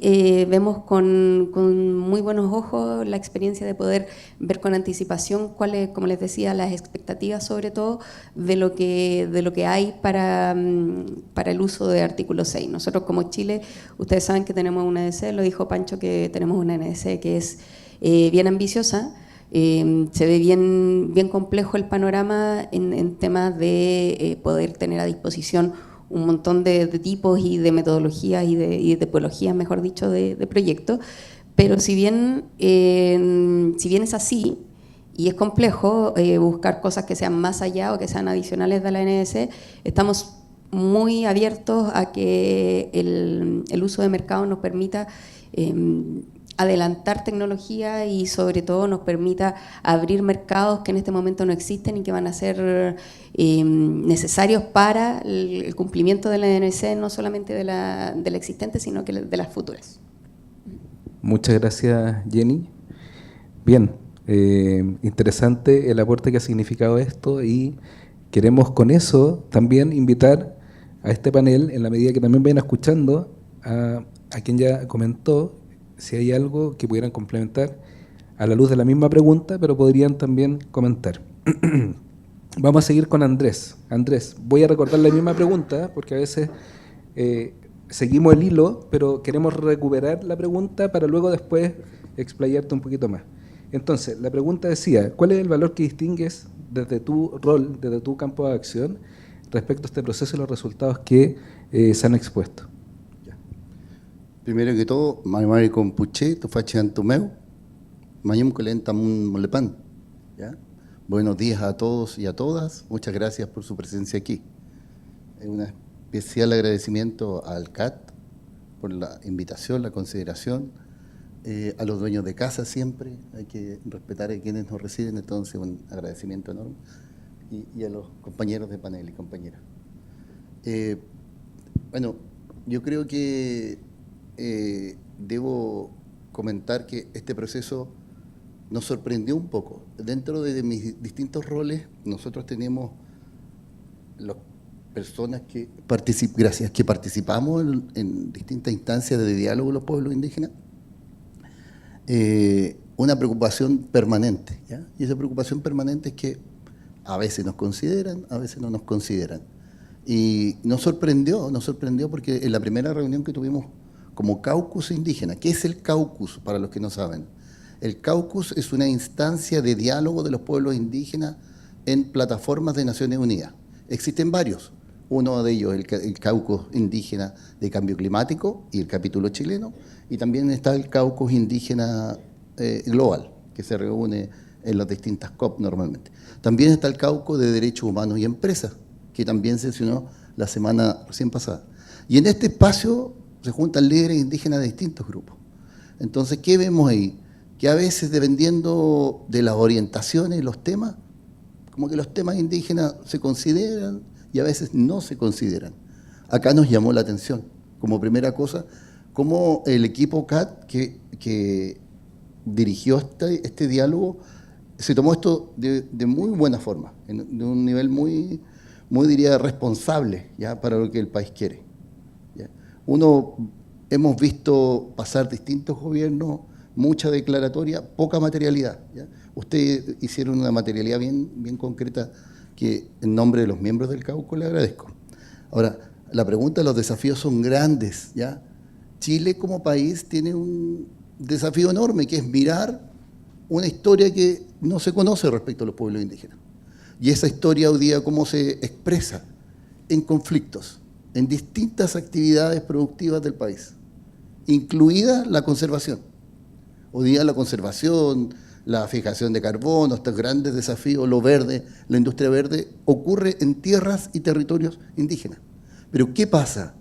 vemos con muy buenos ojos la experiencia de poder ver con anticipación cuáles, como les decía, las expectativas sobre todo de lo que hay para el uso de artículo 6. Nosotros como Chile, ustedes saben que tenemos una NDC, lo dijo Pancho, que tenemos una NDC que es bien ambiciosa. Se ve bien complejo el panorama en temas de poder tener a disposición un montón de tipos y de metodologías y de tipologías, mejor dicho, de proyectos, pero si bien es así y es complejo buscar cosas que sean más allá o que sean adicionales de la NDC, estamos muy abiertos a que el uso de mercado nos permita adelantar tecnología y sobre todo nos permita abrir mercados que en este momento no existen y que van a ser necesarios para el cumplimiento de la NDC, no solamente de la existente, sino que de las futuras. Muchas gracias, Jenny. Bien, interesante el aporte que ha significado esto y queremos con eso también invitar a este panel, en la medida que también vayan escuchando, a quien ya comentó, si hay algo que pudieran complementar a la luz de la misma pregunta, pero podrían también comentar. Vamos a seguir con Andrés. Andrés, voy a recordar la misma pregunta, porque a veces seguimos el hilo, pero queremos recuperar la pregunta para luego después explayarte un poquito más. Entonces, la pregunta decía, ¿cuál es el valor que distingues desde tu rol, desde tu campo de acción, respecto a este proceso y los resultados que se han expuesto? Primero que todo, Mari Compuché, Tofachian Tomeu, Mayum Colenta Molepan. Buenos días a todos y a todas. Muchas gracias por su presencia aquí. Un especial agradecimiento al CAT por la invitación, la consideración. A los dueños de casa siempre, hay que respetar a quienes nos reciben, entonces un agradecimiento enorme. Y a los compañeros de panel y compañeras. Bueno, yo creo que debo comentar que este proceso nos sorprendió un poco. Dentro de mis distintos roles, nosotros tenemos las personas que participamos en distintas instancias de diálogo con los pueblos indígenas, una preocupación permanente, ¿ya? Y esa preocupación permanente es que a veces nos consideran, a veces no nos consideran. Y nos sorprendió porque en la primera reunión que tuvimos como caucus indígena. ¿Qué es el caucus, para los que no saben? El caucus es una instancia de diálogo de los pueblos indígenas en plataformas de Naciones Unidas. Existen varios. Uno de ellos, el caucus indígena de cambio climático y el capítulo chileno, y también está el caucus indígena global, que se reúne en las distintas COP normalmente. También está el caucus de derechos humanos y empresas, que también sesionó la semana recién pasada. Y en este espacio se juntan líderes indígenas de distintos grupos. Entonces, ¿qué vemos ahí? Que a veces, dependiendo de las orientaciones y los temas, como que los temas indígenas se consideran y a veces no se consideran. Acá nos llamó la atención, como primera cosa, cómo el equipo CAT que dirigió este diálogo se tomó esto de muy buena forma, de un nivel muy diría, responsable, ¿ya? Para lo que el país quiere. Hemos visto pasar distintos gobiernos, mucha declaratoria, poca materialidad, ¿ya? Ustedes hicieron una materialidad bien concreta que en nombre de los miembros del Cauco le agradezco. Ahora, la pregunta, los desafíos son grandes, ¿ya? Chile como país tiene un desafío enorme, que es mirar una historia que no se conoce respecto a los pueblos indígenas. Y esa historia hoy día, ¿cómo se expresa? En conflictos, en distintas actividades productivas del país, incluida la conservación. Hoy día la conservación, la fijación de carbono, estos grandes desafíos, lo verde, la industria verde, ocurre en tierras y territorios indígenas. Pero ¿qué pasa?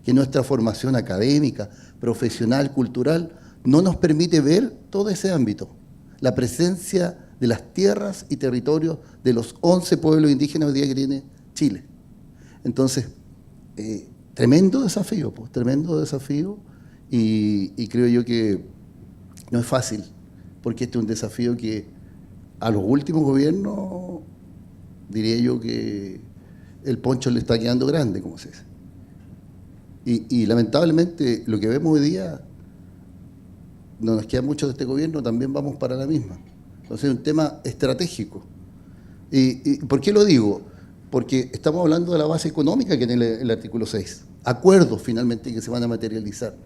Que nuestra formación académica, profesional, cultural, no nos permite ver todo ese ámbito. La presencia de las tierras y territorios de los 11 pueblos indígenas hoy día que tiene Chile. Entonces, tremendo desafío, pues, tremendo desafío, y creo yo que no es fácil, porque este es un desafío que a los últimos gobiernos, diría yo que el poncho le está quedando grande, como se dice. Y lamentablemente lo que vemos hoy día, no nos queda mucho de este gobierno, también vamos para la misma. Entonces es un tema estratégico. ¿Y por qué lo digo? Porque estamos hablando de la base económica que tiene el artículo 6, acuerdos finalmente que se van a materializar.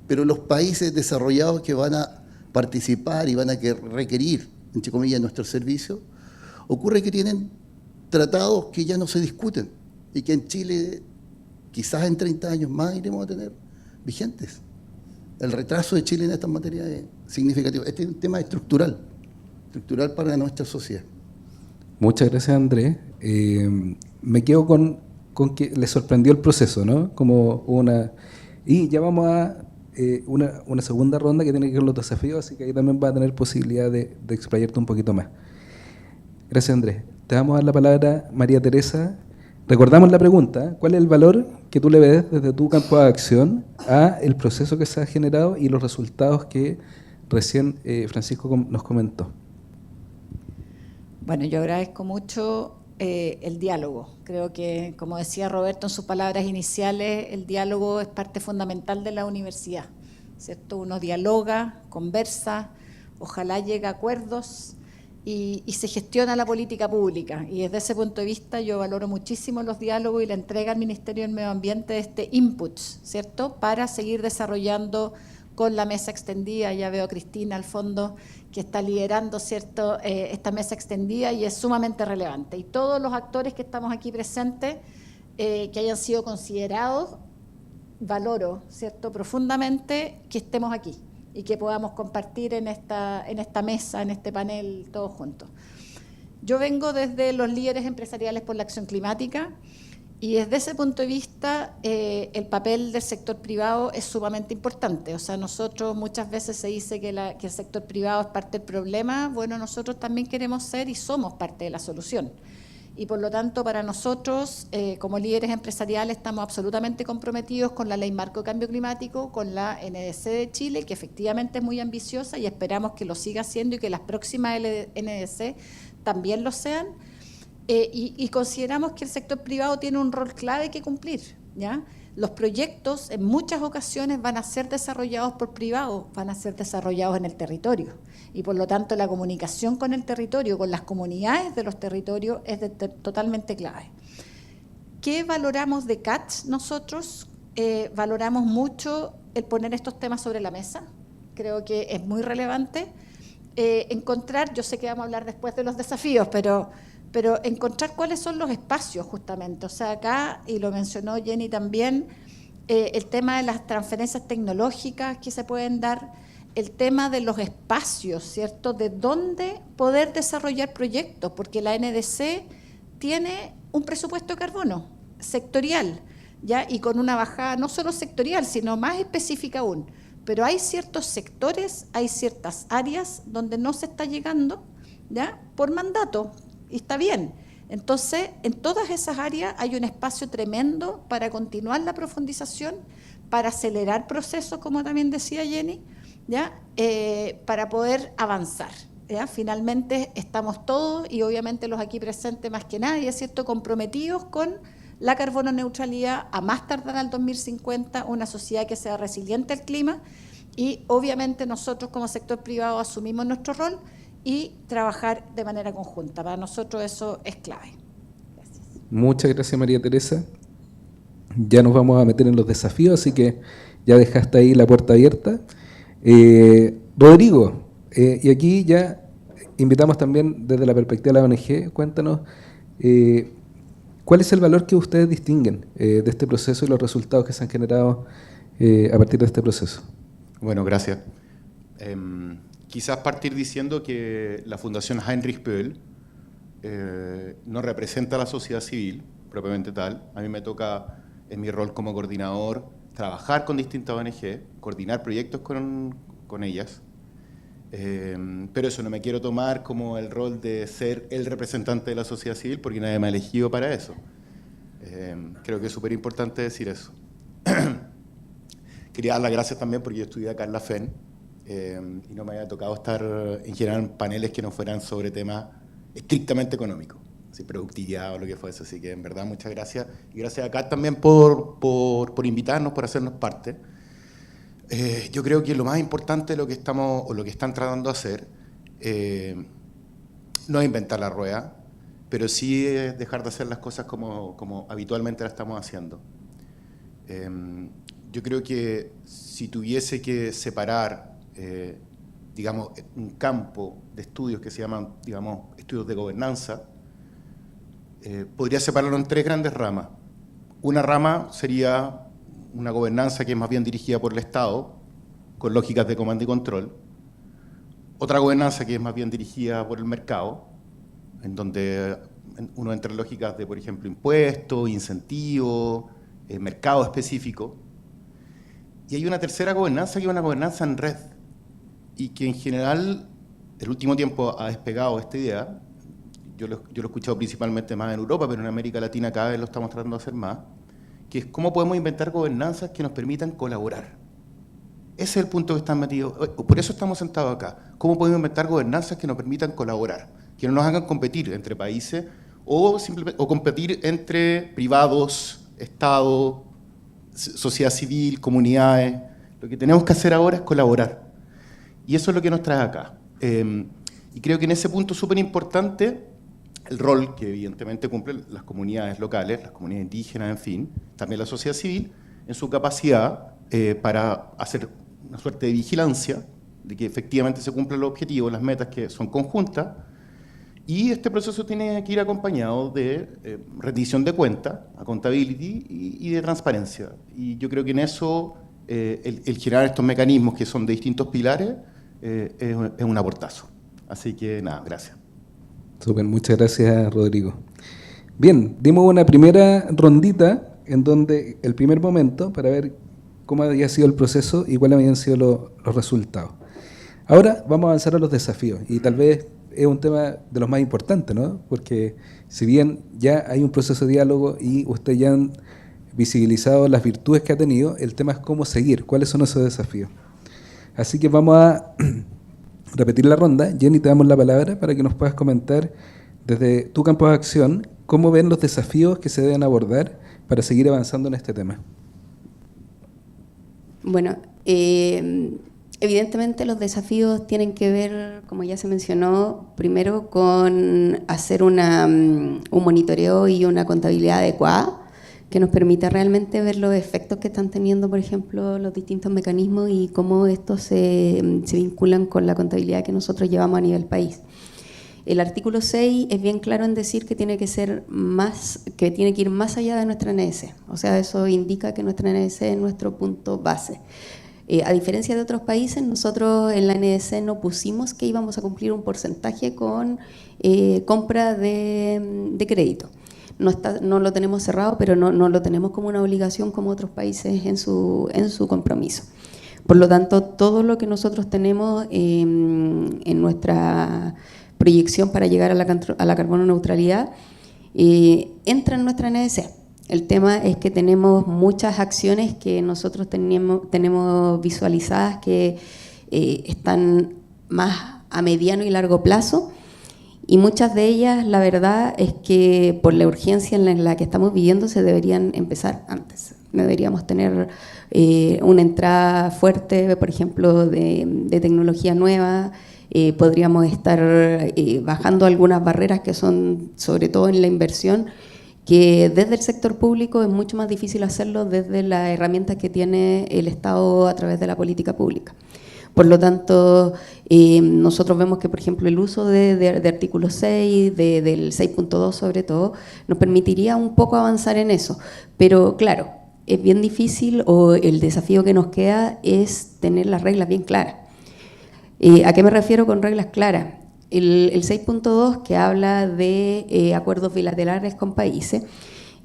Pero los países desarrollados que van a participar y van a requerir, entre comillas, nuestros servicios, ocurre que tienen tratados que ya no se discuten y que en Chile quizás en 30 años más iremos a tener vigentes. El retraso de Chile en estas materias es significativo. Este es un tema estructural para nuestra sociedad. Muchas gracias, Andrés. Me quedo con que le sorprendió el proceso, ¿no? Y ya vamos a una segunda ronda que tiene que ver con los desafíos, así que ahí también va a tener posibilidad de explayarte un poquito más. Gracias, Andrés. Te vamos a dar la palabra, María Teresa. Recordamos la pregunta: ¿cuál es el valor que tú le ves desde tu campo de acción a el proceso que se ha generado y los resultados que recién Francisco nos comentó? Bueno, yo agradezco mucho el diálogo. Creo que, como decía Roberto en sus palabras iniciales, el diálogo es parte fundamental de la universidad, ¿cierto? Uno dialoga, conversa, ojalá llegue a acuerdos y se gestiona la política pública. Y desde ese punto de vista yo valoro muchísimo los diálogos y la entrega al Ministerio del Medio Ambiente de este input, ¿cierto? Para seguir desarrollando con la mesa extendida. Ya veo a Cristina al fondo que está liderando, ¿cierto?, esta mesa extendida, y es sumamente relevante. Y todos los actores que estamos aquí presentes, que hayan sido considerados, valoro, ¿cierto?, profundamente que estemos aquí y que podamos compartir en esta mesa, en este panel, todos juntos. Yo vengo desde los líderes empresariales por la acción climática, y desde ese punto de vista el papel del sector privado es sumamente importante. O sea, nosotros muchas veces se dice que el sector privado es parte del problema. Bueno, nosotros también queremos ser y somos parte de la solución. Y por lo tanto, para nosotros, como líderes empresariales, estamos absolutamente comprometidos con la Ley Marco de Cambio Climático, con la NDC de Chile, que efectivamente es muy ambiciosa y esperamos que lo siga siendo y que las próximas NDC también lo sean. Y consideramos que el sector privado tiene un rol clave que cumplir, ¿ya? Los proyectos en muchas ocasiones van a ser desarrollados por privados, van a ser desarrollados en el territorio, y por lo tanto la comunicación con el territorio, con las comunidades de los territorios, es totalmente clave. ¿Qué valoramos de CATS nosotros? Valoramos mucho el poner estos temas sobre la mesa. Creo que es muy relevante encontrar, yo sé que vamos a hablar después de los desafíos, pero encontrar cuáles son los espacios justamente. O sea, acá, y lo mencionó Jenny también, el tema de las transferencias tecnológicas que se pueden dar, el tema de los espacios, ¿cierto?, de dónde poder desarrollar proyectos, porque la NDC tiene un presupuesto de carbono sectorial, ¿ya?, y con una bajada no solo sectorial, sino más específica aún. Pero hay ciertos sectores, hay ciertas áreas donde no se está llegando, ¿ya?, por mandato. Y está bien. Entonces, en todas esas áreas hay un espacio tremendo para continuar la profundización, para acelerar procesos, como también decía Jenny, ¿ya?, para poder avanzar, ¿ya? Finalmente estamos todos, y obviamente los aquí presentes más que nadie, ¿cierto?, comprometidos con la carbono neutralidad a más tardar al 2050, una sociedad que sea resiliente al clima, y obviamente nosotros como sector privado asumimos nuestro rol y trabajar de manera conjunta. Para nosotros eso es clave. Gracias. Muchas gracias, María Teresa. Ya nos vamos a meter en los desafíos, así que ya dejaste ahí la puerta abierta. Rodrigo, y aquí ya invitamos también desde la perspectiva de la ONG, cuéntanos cuál es el valor que ustedes distinguen de este proceso y los resultados que se han generado a partir de este proceso. Bueno, gracias. Quizás partir diciendo que la Fundación Heinrich Böll no representa a la sociedad civil propiamente tal. A mí me toca, en mi rol como coordinador, trabajar con distintas ONG, coordinar proyectos con ellas, pero eso no me quiero tomar como el rol de ser el representante de la sociedad civil, porque nadie me ha elegido para eso. Creo que es súper importante decir eso. Quería dar las gracias también porque yo estudié acá en la FEN, y no me había tocado estar en general en paneles que no fueran sobre temas estrictamente económicos. productividad o lo que fuese. Así que en verdad muchas gracias. Y gracias a Kat también por invitarnos, por hacernos parte. Yo creo que lo más importante de lo que estamos, o lo que están tratando de hacer, no es inventar la rueda, pero sí es dejar de hacer las cosas como habitualmente las estamos haciendo. Yo creo que si tuviese que separar, digamos, un campo de estudios que se llaman, digamos, estudios de gobernanza, podría separarlo en 3 grandes ramas. Una rama sería una gobernanza que es más bien dirigida por el Estado, con lógicas de comando y control. Otra gobernanza que es más bien dirigida por el mercado, en donde uno entra en lógicas de, por ejemplo, impuestos, incentivos, mercado específico. Y hay una tercera gobernanza que es una gobernanza en red, y que en general, el último tiempo ha despegado esta idea. Yo lo he escuchado principalmente más en Europa, pero en América Latina cada vez lo estamos tratando de hacer más, que es cómo podemos inventar gobernanzas que nos permitan colaborar. Ese es el punto que están metidos. Por eso estamos sentados acá. ¿Cómo podemos inventar gobernanzas que nos permitan colaborar? Que no nos hagan competir entre países o competir entre privados, Estado, sociedad civil, comunidades. Lo que tenemos que hacer ahora es colaborar. Y eso es lo que nos trae acá. Y creo que en ese punto es súper importante el rol que evidentemente cumplen las comunidades locales, las comunidades indígenas, en fin, también la sociedad civil, en su capacidad para hacer una suerte de vigilancia de que efectivamente se cumplan los objetivos, las metas que son conjuntas, y este proceso tiene que ir acompañado de rendición de cuentas, accountability y de transparencia. Y yo creo que en eso el generar estos mecanismos que son de distintos pilares es un aportazo. Así que nada, gracias. Súper, muchas gracias, Rodrigo. Bien, dimos una primera rondita en donde el primer momento para ver cómo había sido el proceso y cuáles habían sido los resultados. Ahora vamos a avanzar a los desafíos y tal vez es un tema de los más importantes, ¿no? Porque si bien ya hay un proceso de diálogo y ustedes ya han visibilizado las virtudes que ha tenido, el tema es cómo seguir, cuáles son esos desafíos. Así que vamos a repetir la ronda. Jenny, te damos la palabra para que nos puedas comentar desde tu campo de acción cómo ven los desafíos que se deben abordar para seguir avanzando en este tema. Bueno, evidentemente los desafíos tienen que ver, como ya se mencionó, primero con hacer un monitoreo y una contabilidad adecuada que nos permita realmente ver los efectos que están teniendo, por ejemplo, los distintos mecanismos y cómo estos se vinculan con la contabilidad que nosotros llevamos a nivel país. El artículo 6 es bien claro en decir que tiene que ser que tiene que ir más allá de nuestra NDC. O sea, eso indica que nuestra NDC es nuestro punto base. A diferencia de otros países, nosotros en la NDC no pusimos que íbamos a cumplir un porcentaje con compra de crédito. No lo tenemos cerrado, pero no lo tenemos como una obligación como otros países en su compromiso. Por lo tanto, todo lo que nosotros tenemos en nuestra proyección para llegar a la carbono neutralidad entra en nuestra NDC. El tema es que tenemos muchas acciones que nosotros tenemos visualizadas que están más a mediano y largo plazo, y muchas de ellas, la verdad, es que por la urgencia en la que estamos viviendo se deberían empezar antes. Deberíamos tener una entrada fuerte, por ejemplo, de tecnología nueva. Podríamos estar bajando algunas barreras que son, sobre todo en la inversión, que desde el sector público es mucho más difícil hacerlo desde las herramientas que tiene el Estado a través de la política pública. Por lo tanto, nosotros vemos que, por ejemplo, el uso de artículo 6, del 6.2 sobre todo, nos permitiría un poco avanzar en eso. Pero claro, es bien difícil, o el desafío que nos queda es tener las reglas bien claras. ¿A qué me refiero con reglas claras? El 6.2, que habla de acuerdos bilaterales con países,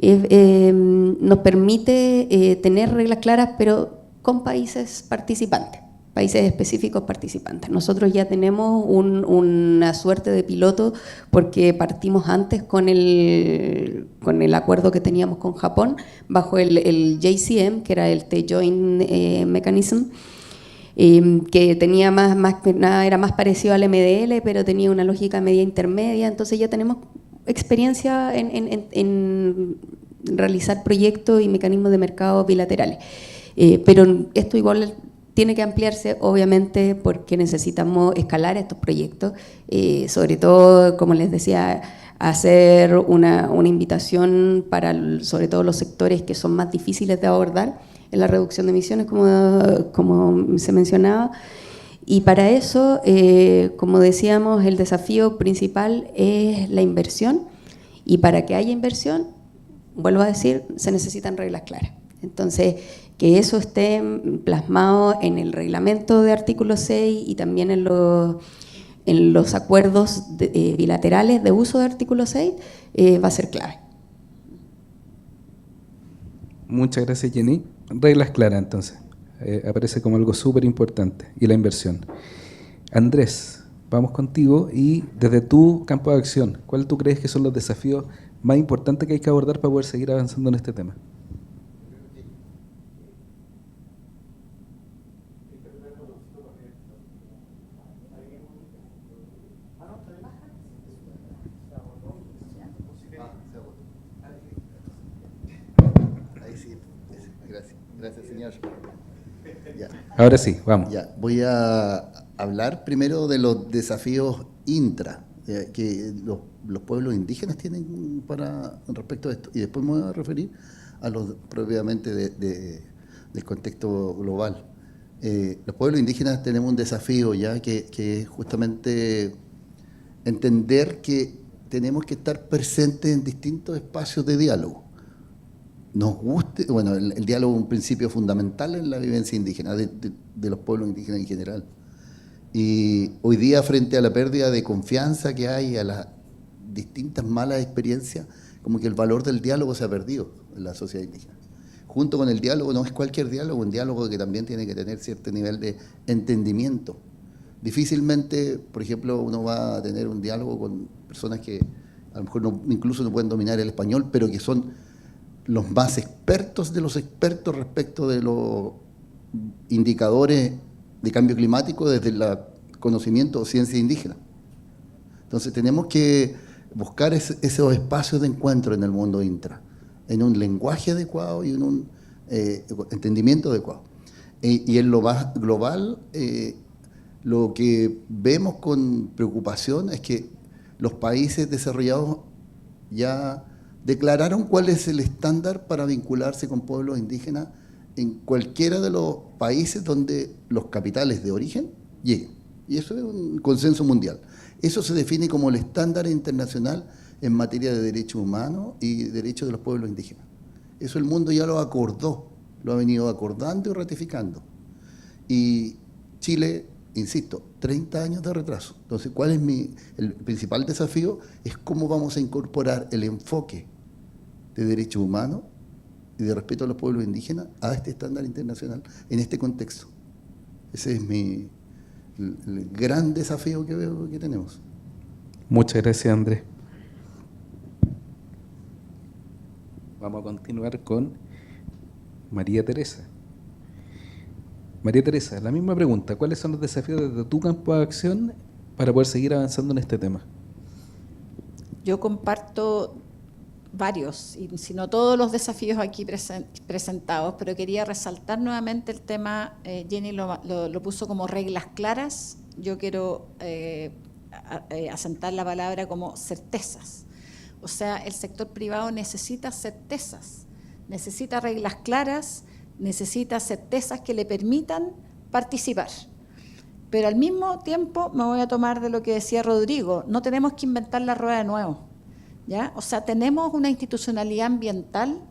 nos permite tener reglas claras, pero con países participantes. Países específicos participantes. Nosotros ya tenemos una suerte de piloto porque partimos antes con el acuerdo que teníamos con Japón bajo el JCM, que era el Joint Mechanism, que tenía más que nada, era más parecido al MDL, pero tenía una lógica media intermedia. Entonces ya tenemos experiencia en realizar proyectos y mecanismos de mercado bilaterales. Pero esto igual tiene que ampliarse, obviamente, porque necesitamos escalar estos proyectos, sobre todo, como les decía, hacer una invitación para, sobre todo, los sectores que son más difíciles de abordar en la reducción de emisiones, como se mencionaba. Y para eso, como decíamos, el desafío principal es la inversión, y para que haya inversión, vuelvo a decir, se necesitan reglas claras. Entonces, que eso esté plasmado en el reglamento de artículo 6 y también en los acuerdos bilaterales de uso de artículo 6 va a ser clave. Muchas gracias, Jenny. Reglas claras, entonces. Aparece como algo súper importante. Y la inversión. Andrés, vamos contigo y desde tu campo de acción, ¿cuál tú crees que son los desafíos más importantes que hay que abordar para poder seguir avanzando en este tema? Gracias, señor. Ya. Ahora sí, vamos. Ya. Voy a hablar primero de los desafíos intra que los pueblos indígenas tienen respecto a esto, y después me voy a referir a los propiamente del contexto global. Los pueblos indígenas tenemos un desafío ya que es justamente entender que tenemos que estar presentes en distintos espacios de diálogo. Nos guste, bueno, el diálogo es un principio fundamental en la vivencia indígena, de los pueblos indígenas en general. Y hoy día, frente a la pérdida de confianza que hay, a las distintas malas experiencias, como que el valor del diálogo se ha perdido en la sociedad indígena. Junto con el diálogo, no es cualquier diálogo, un diálogo que también tiene que tener cierto nivel de entendimiento. Difícilmente, por ejemplo, uno va a tener un diálogo con personas que a lo mejor incluso no pueden dominar el español, pero que son los más expertos de los expertos respecto de los indicadores de cambio climático desde el conocimiento o ciencia indígena. Entonces tenemos que buscar esos espacios de encuentro en el mundo intra, en un lenguaje adecuado y en un entendimiento adecuado. Y en lo más global, lo que vemos con preocupación es que los países desarrollados ya declararon cuál es el estándar para vincularse con pueblos indígenas en cualquiera de los países donde los capitales de origen lleguen. Y eso es un consenso mundial. Eso se define como el estándar internacional en materia de derechos humanos y derechos de los pueblos indígenas. Eso el mundo ya lo acordó, lo ha venido acordando y ratificando. Y Chile, insisto, 30 años de retraso. Entonces, ¿cuál es el principal desafío? Es cómo vamos a incorporar el enfoque de derechos humanos y de respeto a los pueblos indígenas a este estándar internacional en este contexto. Ese es el gran desafío que veo que tenemos. Muchas gracias, Andrés. Vamos a continuar con María Teresa. María Teresa, la misma pregunta. ¿Cuáles son los desafíos desde tu campo de acción para poder seguir avanzando en este tema? Yo comparto varios, y si no todos los desafíos aquí presentados, pero quería resaltar nuevamente el tema, Jenny lo puso como reglas claras, yo quiero asentar la palabra como certezas. O sea, el sector privado necesita certezas, necesita reglas claras, necesita certezas que le permitan participar. Pero al mismo tiempo me voy a tomar de lo que decía Rodrigo, no tenemos que inventar la rueda de nuevo, ¿ya? O sea, tenemos una institucionalidad ambiental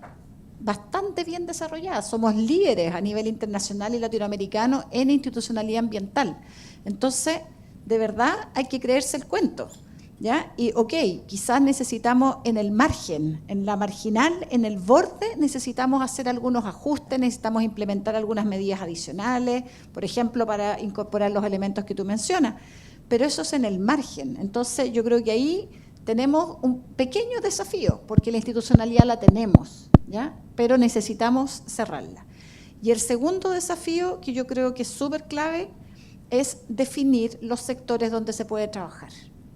bastante bien desarrollada, somos líderes a nivel internacional y latinoamericano en institucionalidad ambiental. Entonces, de verdad hay que creerse el cuento, ¿ya? Y quizás necesitamos en el margen, en la marginal, en el borde, necesitamos hacer algunos ajustes, necesitamos implementar algunas medidas adicionales, por ejemplo, para incorporar los elementos que tú mencionas, pero eso es en el margen. Entonces, yo creo que ahí tenemos un pequeño desafío, porque la institucionalidad la tenemos, ¿ya? Pero necesitamos cerrarla. Y el segundo desafío, que yo creo que es súper clave, es definir los sectores donde se puede trabajar,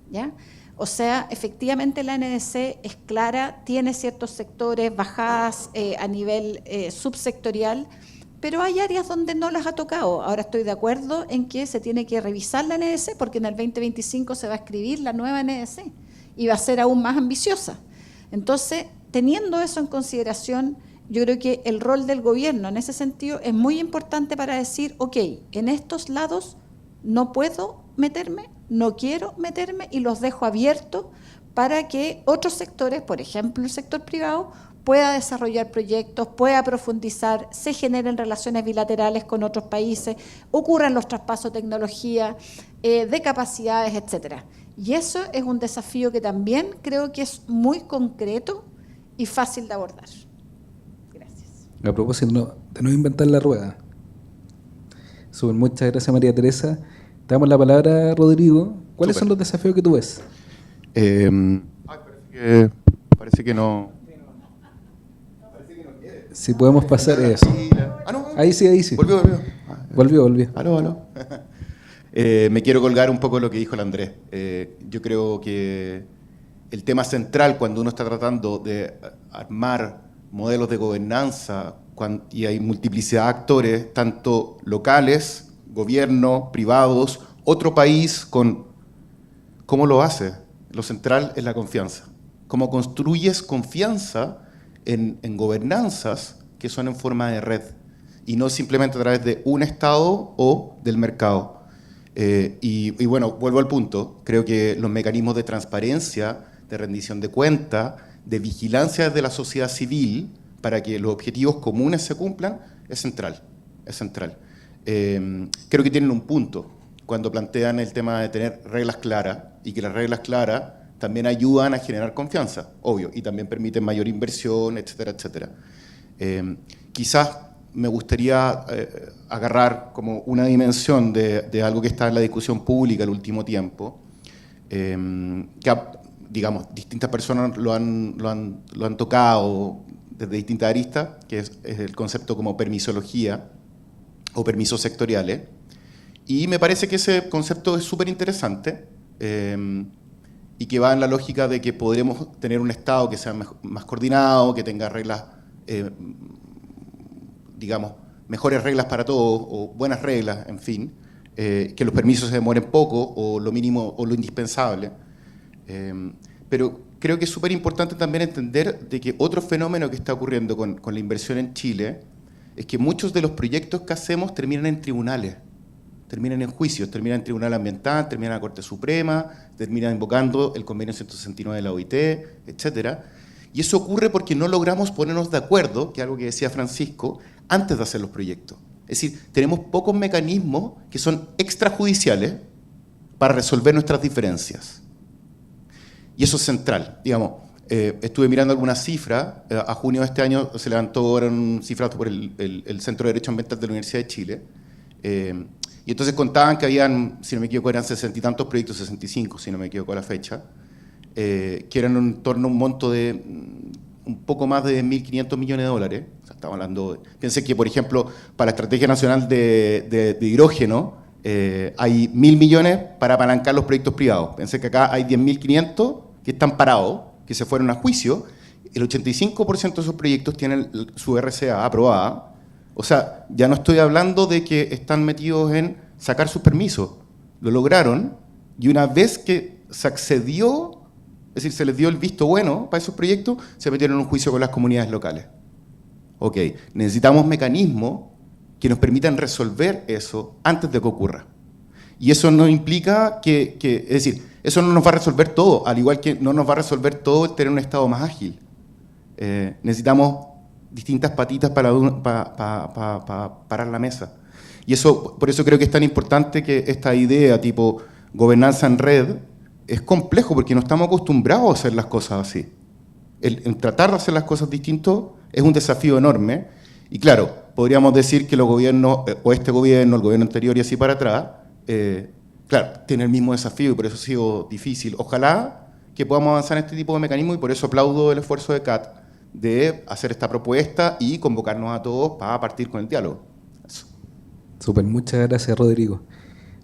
¿ya? O sea, efectivamente la NDC es clara, tiene ciertos sectores, bajadas a nivel subsectorial, pero hay áreas donde no las ha tocado. Ahora estoy de acuerdo en que se tiene que revisar la NDC porque en el 2025 se va a escribir la nueva NDC y va a ser aún más ambiciosa. Entonces, teniendo eso en consideración, yo creo que el rol del gobierno en ese sentido es muy importante para decir, ok, en estos lados no puedo meterme, no quiero meterme y los dejo abiertos para que otros sectores, por ejemplo el sector privado, pueda desarrollar proyectos, pueda profundizar, se generen relaciones bilaterales con otros países, ocurran los traspasos de tecnología, de capacidades, etcétera. Y eso es un desafío que también creo que es muy concreto y fácil de abordar. Gracias. A propósito de no inventar la rueda. Muchas gracias, María Teresa. Te damos la palabra, Rodrigo. ¿Cuáles son los desafíos que tú ves? Parece que no. Si podemos pasar eso. Ahí sí. Volvió. Aló. Me quiero colgar un poco de lo que dijo el Andrés. Yo creo que el tema central cuando uno está tratando de armar modelos de gobernanza y hay multiplicidad de actores, tanto locales, gobierno, privados, otro país, ¿cómo lo hace? Lo central es la confianza. ¿Cómo construyes confianza en gobernanzas que son en forma de red y no simplemente a través de un Estado o del mercado? Y bueno, vuelvo al punto, creo que los mecanismos de transparencia, de rendición de cuentas, de vigilancia desde la sociedad civil para que los objetivos comunes se cumplan, es central. Creo que tienen un punto cuando plantean el tema de tener reglas claras y que las reglas claras también ayudan a generar confianza, obvio, y también permiten mayor inversión, etcétera, etcétera. Quizás me gustaría agarrar como una dimensión de algo que está en la discusión pública el último tiempo, que digamos, distintas personas lo han tocado desde distintas aristas, que es el concepto como permisología o permisos sectoriales, y me parece que ese concepto es súper interesante, y que va en la lógica de que podremos tener un Estado que sea más coordinado, que tenga reglas, digamos, mejores reglas para todos, o buenas reglas, en fin, que los permisos se demoren poco, o lo mínimo, o lo indispensable. Pero creo que es súper importante también entender de que otro fenómeno que está ocurriendo con la inversión en Chile es que muchos de los proyectos que hacemos terminan en tribunales. Terminan en juicios, terminan en Tribunal Ambiental, terminan en la Corte Suprema, terminan invocando el convenio 169 de la OIT, etcétera. Y eso ocurre porque no logramos ponernos de acuerdo, que es algo que decía Francisco, antes de hacer los proyectos. Es decir, tenemos pocos mecanismos que son extrajudiciales para resolver nuestras diferencias. Y eso es central. Digamos, estuve mirando algunas cifras, a junio de este año se levantaron cifras por el Centro de Derecho Ambiental de la Universidad de Chile, y entonces contaban que habían, si no me equivoco, eran 60 y tantos proyectos, 65, si no me equivoco la fecha, que eran en torno a un monto de un poco más de 1.500 millones de dólares. O sea, estamos hablando piensen que, por ejemplo, para la Estrategia Nacional de Hidrógeno, hay 1.000 millones para apalancar los proyectos privados. Pensé que acá hay 10.500 que están parados, que se fueron a juicio. El 85% de esos proyectos tienen su RCA aprobada. O sea, ya no estoy hablando de que están metidos en sacar sus permisos. Lo lograron y una vez que se accedió, es decir, se les dio el visto bueno para esos proyectos, se metieron en un juicio con las comunidades locales. Ok, necesitamos mecanismos que nos permitan resolver eso antes de que ocurra. Y eso no implica es decir, eso no nos va a resolver todo, al igual que no nos va a resolver todo el tener un Estado más ágil. Necesitamos distintas patitas para parar la mesa. Y eso, por eso creo que es tan importante que esta idea tipo gobernanza en red es complejo, porque no estamos acostumbrados a hacer las cosas así. El tratar de hacer las cosas distinto es un desafío enorme. Y claro, podríamos decir que los gobiernos, o este gobierno, el gobierno anterior y así para atrás, claro, tiene el mismo desafío y por eso ha sido difícil. Ojalá que podamos avanzar en este tipo de mecanismos y por eso aplaudo el esfuerzo de CAT de hacer esta propuesta y convocarnos a todos para partir con el diálogo. Eso. Súper, muchas gracias, Rodrigo.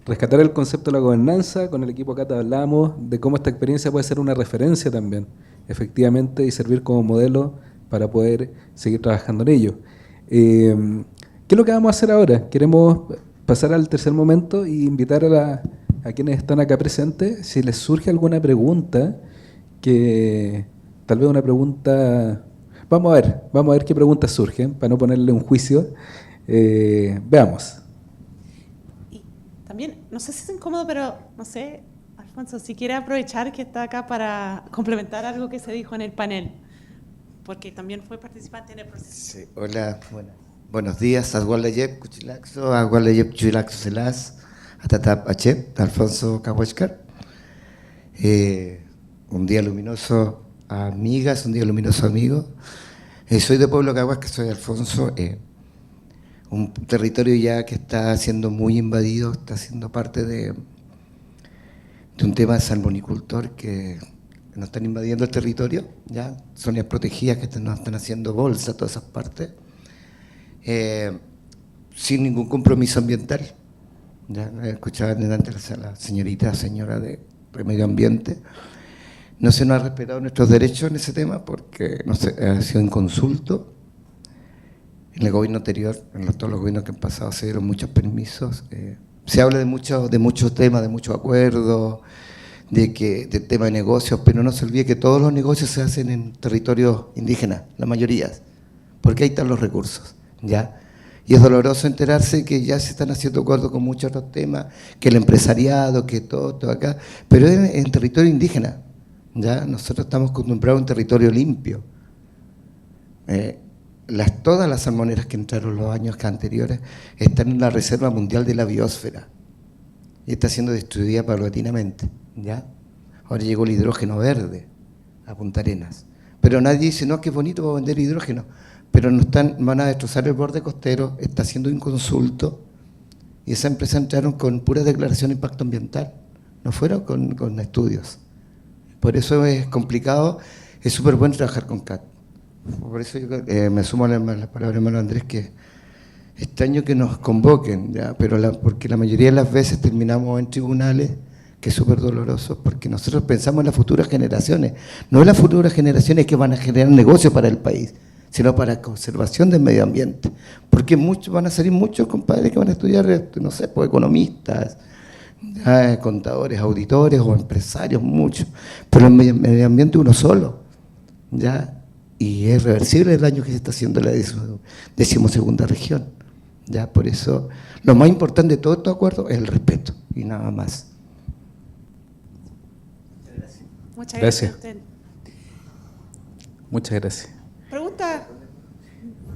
rescatar el concepto de la gobernanza. Con el equipo Cata hablamos de cómo esta experiencia puede ser una referencia también, efectivamente, y servir como modelo para poder seguir trabajando en ello. ¿Qué es lo que vamos a hacer ahora? Queremos pasar al tercer momento y invitar a quienes están acá presentes, si les surge alguna pregunta, que tal vez una pregunta... Vamos a ver qué preguntas surgen, para no ponerle un juicio. Veamos. Y también, no sé si es incómodo, pero no sé, Alfonso, si quiere aprovechar que está acá para complementar algo que se dijo en el panel, porque también fue participante en el proceso. Sí, hola, buenos días, Agualayep Cuchilaxo, Agualayep Cuchilaxo Celas, Atatap Achep, Alfonso Cahuéscar. Un día luminoso, amigas, un día luminoso, amigo. Soy de Pueblo Cahuéscar, soy Alfonso. Un territorio ya que está siendo muy invadido, está siendo parte de un tema de salmonicultor que nos están invadiendo el territorio, ya zonas protegidas que nos están haciendo bolsa, todas esas partes, sin ningún compromiso ambiental. Ya escuchaban antes a la señora de medio ambiente. No se nos ha respetado nuestros derechos en ese tema porque no se, ha sido inconsulto. En el gobierno anterior, todos los gobiernos que han pasado, se dieron muchos permisos. Se habla de muchos temas, de muchos acuerdos, de tema de negocios, pero no se olvide que todos los negocios se hacen en territorios indígenas, la mayoría, porque ahí están los recursos, ¿ya? Y es doloroso enterarse que ya se están haciendo acuerdos con muchos otros temas, que el empresariado, que todo acá, pero es en territorio indígena, ¿ya? Nosotros estamos acostumbrados a un territorio limpio. Todas las salmoneras que entraron los años anteriores están en la Reserva Mundial de la Biosfera y está siendo destruida paulatinamente, ¿ya? Ahora llegó el hidrógeno verde a Punta Arenas, pero nadie dice, no, qué bonito, va a vender hidrógeno, pero van a destrozar el borde costero, está siendo inconsulto, y esa empresa entraron con pura declaración de impacto ambiental, no fueron con estudios. Por eso es complicado, es súper bueno trabajar con CAT. Por eso yo me sumo a la palabra hermano Andrés, que extraño que nos convoquen, ¿ya? Pero porque la mayoría de las veces terminamos en tribunales, que es súper doloroso, porque nosotros pensamos en las futuras generaciones, no en las futuras generaciones que van a generar negocios para el país, sino para conservación del medio ambiente. Porque van a salir muchos compadres que van a estudiar, no sé, pues, economistas, contadores, auditores o empresarios, muchos, pero el medio ambiente uno solo, ¿ya? Y es reversible el daño que se está haciendo en la 12ª región. Ya, por eso, lo más importante de todo estos acuerdos es el respeto, y nada más. Muchas gracias a usted. Muchas gracias.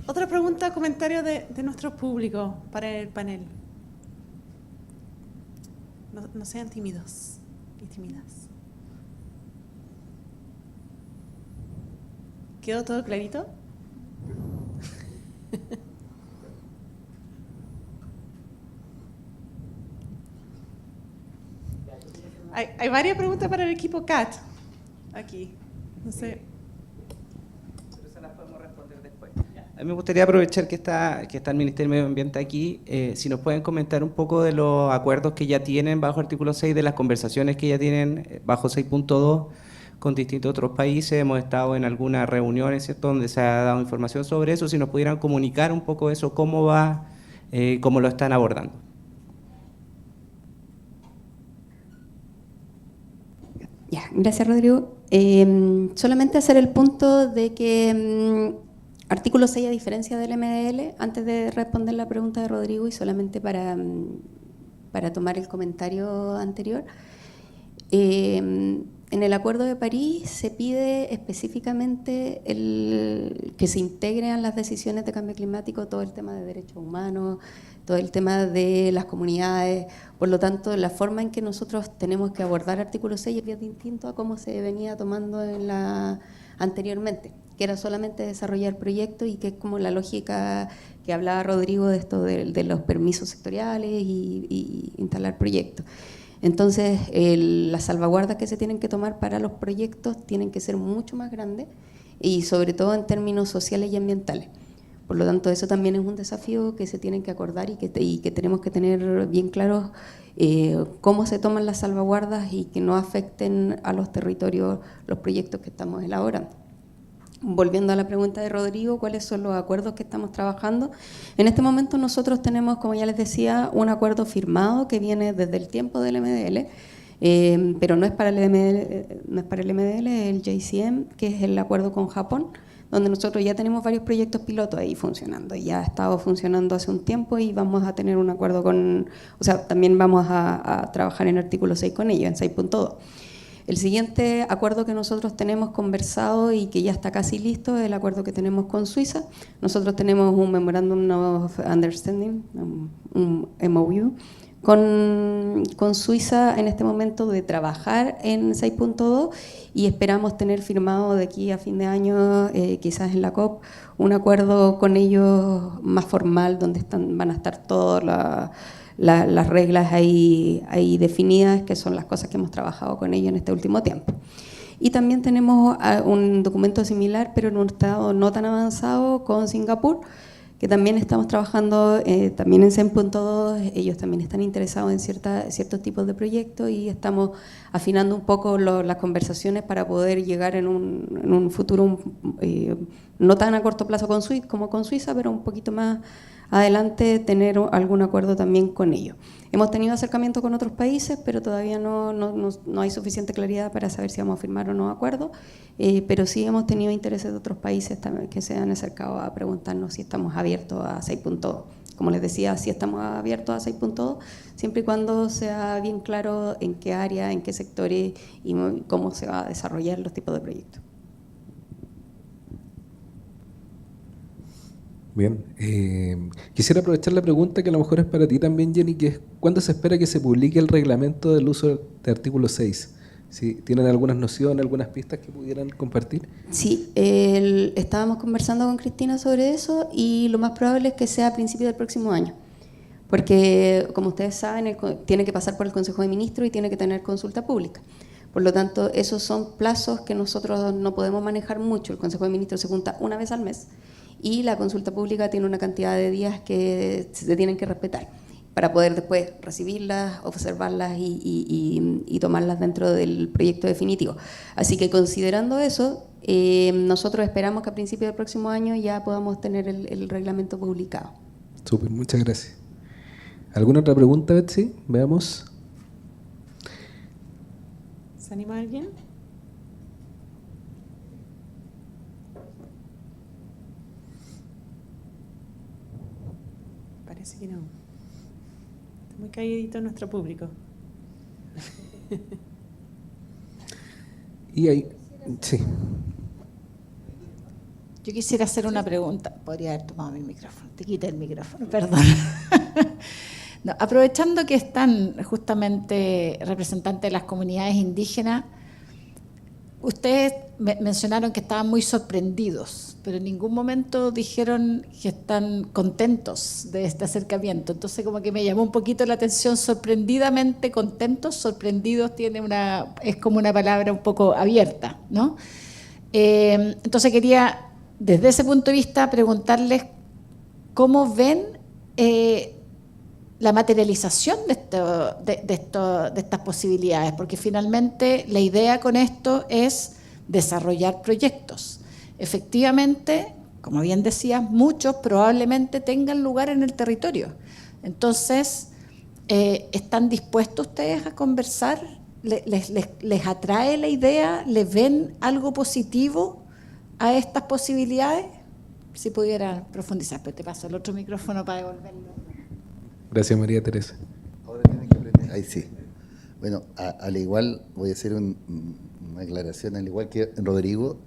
Otra pregunta, comentario de nuestro público para el panel. No sean tímidos y tímidas. ¿Quedó todo clarito? Hay varias preguntas para el equipo CAT aquí. No sé. Pero se las podemos responder después. A mí me gustaría aprovechar que está el Ministerio de Medio Ambiente aquí, si nos pueden comentar un poco de los acuerdos que ya tienen bajo artículo 6, de las conversaciones que ya tienen bajo 6.2 con distintos otros países. Hemos estado en algunas reuniones, ¿cierto?, donde se ha dado información sobre eso. Si nos pudieran comunicar un poco eso, cómo va, cómo lo están abordando. Ya, gracias, Rodrigo. Solamente hacer el punto de que artículo 6, a diferencia del MDL, antes de responder la pregunta de Rodrigo y solamente para tomar el comentario anterior, en el Acuerdo de París se pide específicamente que se integren las decisiones de cambio climático todo el tema de derechos humanos, todo el tema de las comunidades. Por lo tanto, la forma en que nosotros tenemos que abordar artículo 6 es bien distinto a cómo se venía tomando anteriormente, que era solamente desarrollar proyectos, y que es como la lógica que hablaba Rodrigo de esto de los permisos sectoriales y instalar proyectos. Entonces, las salvaguardas que se tienen que tomar para los proyectos tienen que ser mucho más grandes, y sobre todo en términos sociales y ambientales. Por lo tanto, eso también es un desafío que se tienen que acordar y que tenemos que tener bien claros cómo se toman las salvaguardas y que no afecten a los territorios los proyectos que estamos elaborando. Volviendo a la pregunta de Rodrigo, ¿cuáles son los acuerdos que estamos trabajando? En este momento nosotros tenemos, como ya les decía, un acuerdo firmado que viene desde el tiempo del MDL, pero no es para el MDL, es el JCM, que es el acuerdo con Japón, donde nosotros ya tenemos varios proyectos pilotos ahí funcionando. Ya ha estado funcionando hace un tiempo y vamos a tener un acuerdo con, o sea, también vamos a trabajar en artículo 6 con ellos, en 6.2. El siguiente acuerdo que nosotros tenemos conversado y que ya está casi listo es el acuerdo que tenemos con Suiza. Nosotros tenemos un Memorandum of Understanding, un MOU, con Suiza en este momento de trabajar en 6.2 y esperamos tener firmado de aquí a fin de año, quizás en la COP, un acuerdo con ellos más formal donde van a estar todas las reglas ahí definidas, que son las cosas que hemos trabajado con ellos en este último tiempo. Y también tenemos un documento similar, pero en un estado no tan avanzado, con Singapur, que también estamos trabajando también en 6.2, ellos también están interesados en ciertos tipos de proyectos y estamos afinando un poco las conversaciones para poder llegar en un futuro no tan a corto plazo como con Suiza, pero un poquito más adelante tener algún acuerdo también con ellos. Hemos tenido acercamiento con otros países, pero todavía no hay suficiente claridad para saber si vamos a firmar o no acuerdo, pero sí hemos tenido intereses de otros países también que se han acercado a preguntarnos si estamos abiertos a 6.2. Como les decía, sí estamos abiertos a 6.2, siempre y cuando sea bien claro en qué área, en qué sectores y cómo se va a desarrollar los tipos de proyectos. Bien, quisiera aprovechar la pregunta que a lo mejor es para ti también, Jenny, que es ¿cuándo se espera que se publique el reglamento del uso de artículo 6? ¿Sí? ¿Tienen algunas nociones, algunas pistas que pudieran compartir? Sí, estábamos conversando con Cristina sobre eso y lo más probable es que sea a principios del próximo año, porque como ustedes saben, tiene que pasar por el Consejo de Ministros y tiene que tener consulta pública. Por lo tanto, esos son plazos que nosotros no podemos manejar mucho. El Consejo de Ministros se junta una vez al mes y la consulta pública tiene una cantidad de días que se tienen que respetar para poder después recibirlas, observarlas y tomarlas dentro del proyecto definitivo. Así que considerando eso, nosotros esperamos que a principios del próximo año ya podamos tener el reglamento publicado. Súper, muchas gracias. ¿Alguna otra pregunta, Betsy? Veamos. ¿Se anima alguien? Parece que no. Está muy calladito nuestro público. Y ahí, sí. Yo quisiera hacer una pregunta. Podría haber tomado mi micrófono. Te quité el micrófono, perdón. No, aprovechando que están justamente representantes de las comunidades indígenas, ustedes mencionaron que estaban muy sorprendidos, pero en ningún momento dijeron que están contentos de este acercamiento. Entonces, como que me llamó un poquito la atención, sorprendidamente contentos. Sorprendidos es como una palabra un poco abierta, ¿no? Entonces quería, desde ese punto de vista, preguntarles cómo ven la materialización de estas posibilidades, porque finalmente la idea con esto es desarrollar proyectos. Efectivamente, como bien decías, muchos probablemente tengan lugar en el territorio. Entonces, ¿están dispuestos ustedes a conversar? ¿Les atrae la idea? ¿Les ven algo positivo a estas posibilidades? Si pudieran profundizar, pero te paso el otro micrófono para devolverlo. Gracias, María Teresa. Ahora tienen que aprender. Ahí sí. Bueno, al igual, voy a hacer una aclaración, al igual que Rodrigo,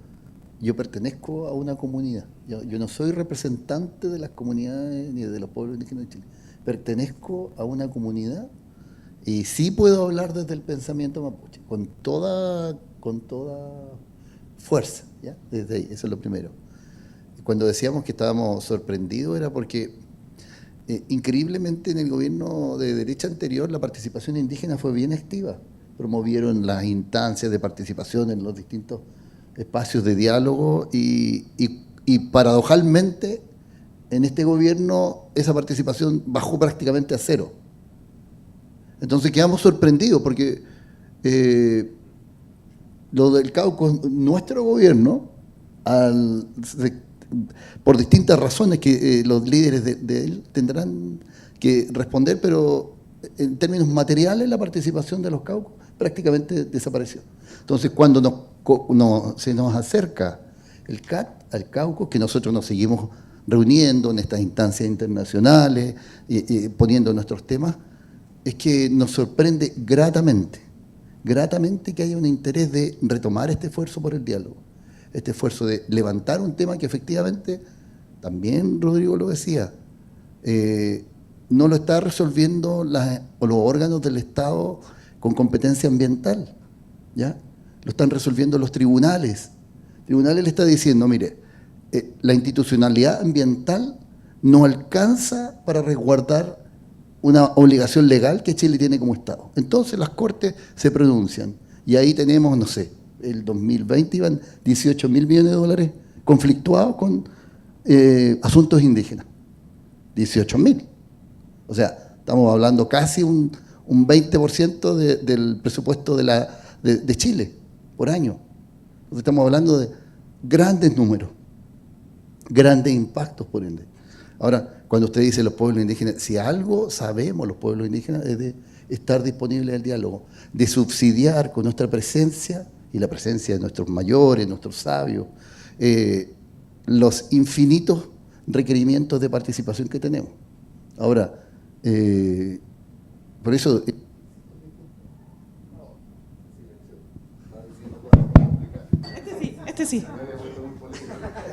yo pertenezco a una comunidad. Yo no soy representante de las comunidades ni de los pueblos indígenas de Chile. Pertenezco a una comunidad y sí puedo hablar desde el pensamiento mapuche, con toda fuerza, ¿ya? Desde ahí, eso es lo primero. Cuando decíamos que estábamos sorprendidos era porque increíblemente en el gobierno de derecha anterior la participación indígena fue bien activa. Promovieron las instancias de participación en los distintos espacios de diálogo y paradojalmente en este gobierno esa participación bajó prácticamente a cero. Entonces quedamos sorprendidos porque lo del Cauco, nuestro gobierno, por distintas razones que los líderes de él tendrán que responder, pero en términos materiales la participación de los Caucos prácticamente desapareció. Entonces cuando se nos acerca el CAT al Cauco, que nosotros nos seguimos reuniendo en estas instancias internacionales, poniendo nuestros temas, es que nos sorprende gratamente que haya un interés de retomar este esfuerzo por el diálogo, este esfuerzo de levantar un tema que efectivamente, también Rodrigo lo decía, no lo está resolviendo los órganos del Estado con competencia ambiental, ¿ya? Lo están resolviendo los tribunales. El tribunal le está diciendo, mire, la institucionalidad ambiental no alcanza para resguardar una obligación legal que Chile tiene como Estado. Entonces las Cortes se pronuncian y ahí tenemos, no sé, el 2020 iban 18.000 millones de dólares conflictuados con asuntos indígenas. 18.000. O sea, estamos hablando casi un 20% del presupuesto de Chile por año. Entonces estamos hablando de grandes números, grandes impactos por ende. Ahora, cuando usted dice los pueblos indígenas, si algo sabemos los pueblos indígenas es de estar disponibles al diálogo, de subsidiar con nuestra presencia y la presencia de nuestros mayores, nuestros sabios, los infinitos requerimientos de participación que tenemos. Ahora, por eso... Este sí.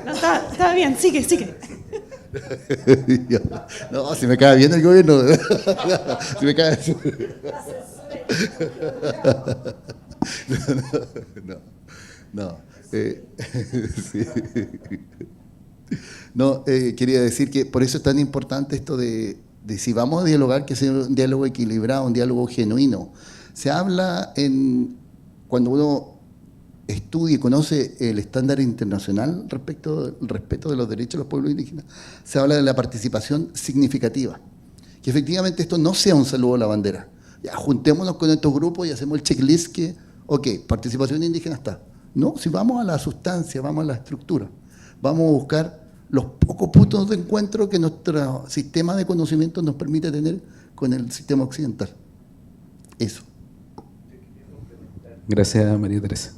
No, está bien, sigue. No, si me cae bien el gobierno. Si me cae... No. Sí. No, quería decir que por eso es tan importante esto de si vamos a dialogar, que sea un diálogo equilibrado, un diálogo genuino. Se habla cuando uno estudia y conoce el estándar internacional respecto del respeto de los derechos de los pueblos indígenas, se habla de la participación significativa. Que efectivamente esto no sea un saludo a la bandera. Ya, juntémonos con estos grupos y hacemos el checklist que, ok, participación indígena está. No, si vamos a la sustancia, vamos a la estructura, vamos a buscar los pocos puntos de encuentro que nuestro sistema de conocimiento nos permite tener con el sistema occidental. Eso. Gracias, María Teresa.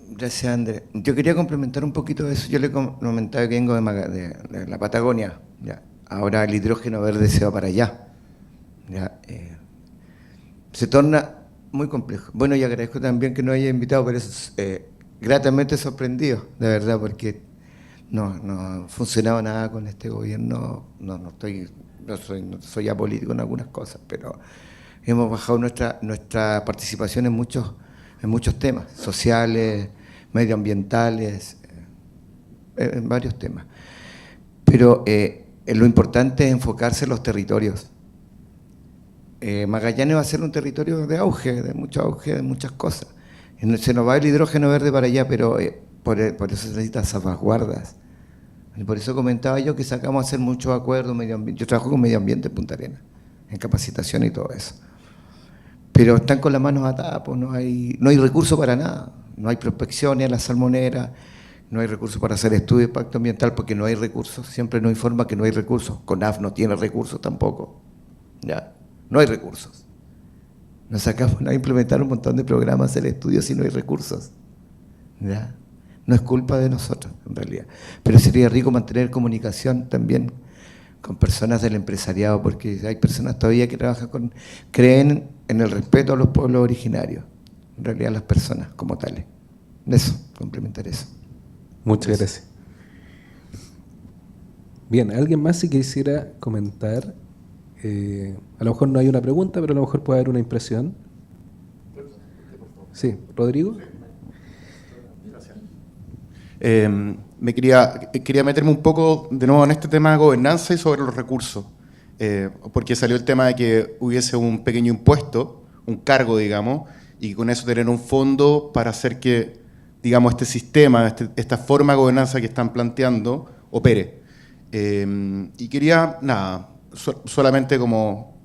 Gracias, Andrés. Yo quería complementar un poquito eso. Yo le comentaba que vengo de la Patagonia. Ya. Ahora el hidrógeno verde se va para allá. Ya. Se torna muy complejo. Bueno, y agradezco también que nos haya invitado, por eso gratamente sorprendido, de verdad, porque no funcionaba nada con este gobierno. No soy apolítico en algunas cosas, pero hemos bajado nuestra participación en muchos temas sociales, medioambientales, en varios temas. Pero lo importante es enfocarse en los territorios. Magallanes va a ser un territorio de auge, de mucho auge, de muchas cosas. Se nos va el hidrógeno verde para allá, pero por eso se necesitan salvaguardas. Y por eso comentaba yo que sacamos a hacer muchos acuerdos medio ambiente. Yo trabajo con medio ambiente en Punta Arenas, en capacitación y todo eso. Pero están con las manos atadas, pues no hay recursos para nada. No hay prospección ni a la salmonera, no hay recursos para hacer estudios de impacto ambiental porque no hay recursos. Siempre nos informa que no hay recursos. CONAF no tiene recursos tampoco. Ya, no hay recursos. Nos sacamos a implementar un montón de programas, hacer estudios si no hay recursos. ¿Ya? No es culpa de nosotros, en realidad. Pero sería rico mantener comunicación también con personas del empresariado, porque hay personas todavía que creen en el respeto a los pueblos originarios, en realidad las personas como tales. Eso, complementar eso. Muchas gracias. Bien, ¿alguien más si quisiera comentar? A lo mejor no hay una pregunta, pero a lo mejor puede haber una impresión. Sí, Rodrigo. Quería meterme un poco de nuevo en este tema de gobernanza y sobre los recursos, porque salió el tema de que hubiese un pequeño impuesto, un cargo, digamos, y con eso tener un fondo para hacer que, digamos, este sistema, esta forma de gobernanza que están planteando, opere. Y quería, nada, solamente como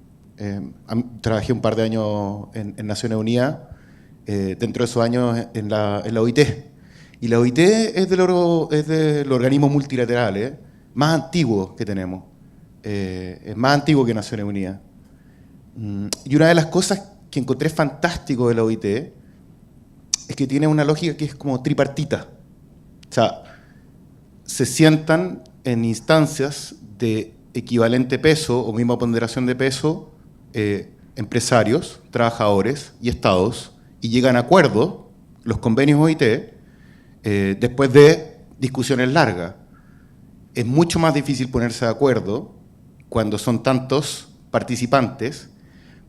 trabajé un par de años en Naciones Unidas, dentro de esos años en la OIT. Y la OIT es de los organismos multilaterales más antiguos que tenemos. Es más antiguo que Naciones Unidas. Y una de las cosas que encontré fantástico de la OIT es que tiene una lógica que es como tripartita. O sea, se sientan en instancias de equivalente peso o misma ponderación de peso empresarios, trabajadores y estados, y llegan a acuerdos, los convenios OIT, después de discusiones largas. Es mucho más difícil ponerse de acuerdo cuando son tantos participantes,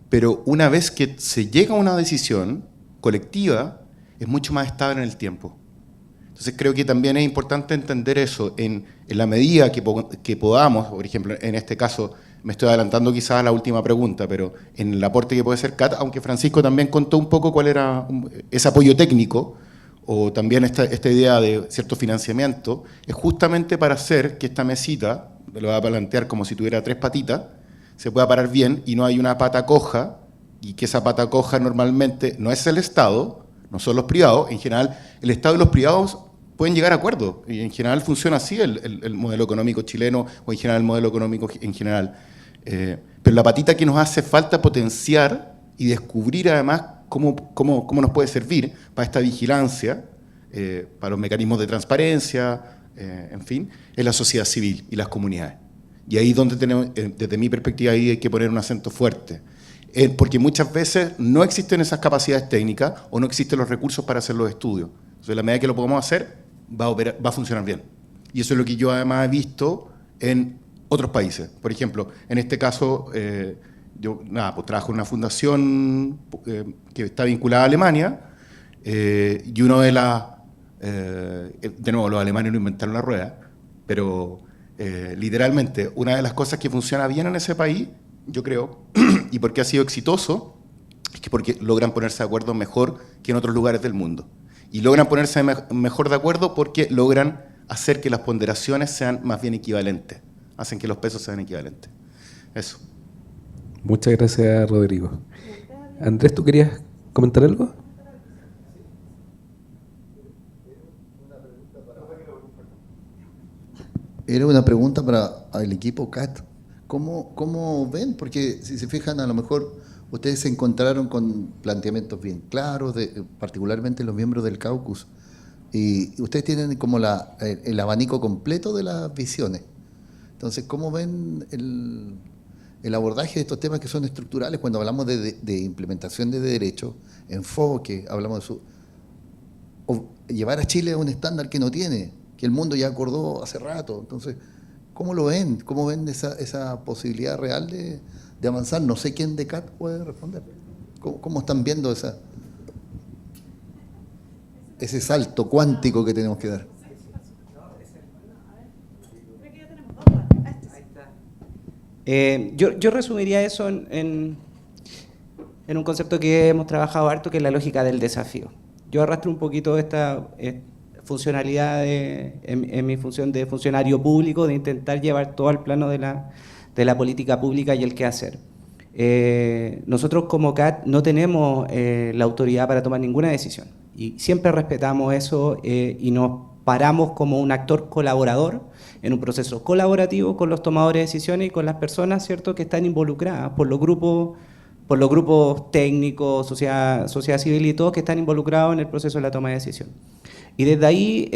pero una vez que se llega a una decisión colectiva, es mucho más estable en el tiempo. Entonces creo que también es importante entender eso en la medida que podamos. Por ejemplo, en este caso me estoy adelantando quizás a la última pregunta, pero en el aporte que puede ser Kat, aunque Francisco también contó un poco cuál era ese apoyo técnico, o también esta idea de cierto financiamiento, es justamente para hacer que esta mesita, lo voy a plantear como si tuviera 3 patitas, se pueda parar bien y no hay una pata coja, y que esa pata coja normalmente no es el Estado, no son los privados. En general, el Estado y los privados pueden llegar a acuerdos, y en general funciona así el modelo económico chileno, o en general el modelo económico en general. Pero la patita que nos hace falta potenciar y descubrir además cómo nos puede servir para esta vigilancia, para los mecanismos de transparencia, en fin, es la sociedad civil y las comunidades. Y ahí es donde tenemos, desde mi perspectiva, ahí hay que poner un acento fuerte. Porque muchas veces no existen esas capacidades técnicas o no existen los recursos para hacer los estudios. Entonces, a la medida que lo podamos hacer, va a funcionar bien. Y eso es lo que yo además he visto en otros países. Por ejemplo, en este caso, yo pues trabajo en una fundación que está vinculada a Alemania, y uno de las... de nuevo, los alemanes no inventaron la rueda, pero literalmente una de las cosas que funciona bien en ese país, yo creo, y porque ha sido exitoso, es que porque logran ponerse de acuerdo mejor que en otros lugares del mundo. Y logran ponerse mejor de acuerdo porque logran hacer que las ponderaciones sean más bien equivalentes, hacen que los pesos sean equivalentes. Eso. Muchas gracias, Rodrigo. Andrés, ¿tú querías comentar algo? Era una pregunta para el equipo CAT. ¿Cómo ven? Porque si se fijan, a lo mejor ustedes se encontraron con planteamientos bien claros, particularmente los miembros del caucus, y ustedes tienen como el abanico completo de las visiones. Entonces, ¿cómo ven el abordaje de estos temas que son estructurales cuando hablamos de implementación de derechos, enfoque, hablamos de llevar a Chile a un estándar que no tiene, que el mundo ya acordó hace rato? Entonces, ¿cómo lo ven? ¿Cómo ven esa posibilidad real de avanzar? No sé quién de CAT puede responder. ¿Cómo están viendo ese salto cuántico que tenemos que dar? Yo resumiría eso en un concepto que hemos trabajado harto, que es la lógica del desafío. Yo arrastro un poquito esta funcionalidad en mi función de funcionario público, de intentar llevar todo al plano de la política pública y el qué hacer. Nosotros como CAT no tenemos la autoridad para tomar ninguna decisión, y siempre respetamos eso, y nos paramos como un actor colaborador en un proceso colaborativo con los tomadores de decisiones y con las personas, ¿cierto?, que están involucradas, por los grupos técnicos, sociedad civil y todos que están involucrados en el proceso de la toma de decisión. Y desde ahí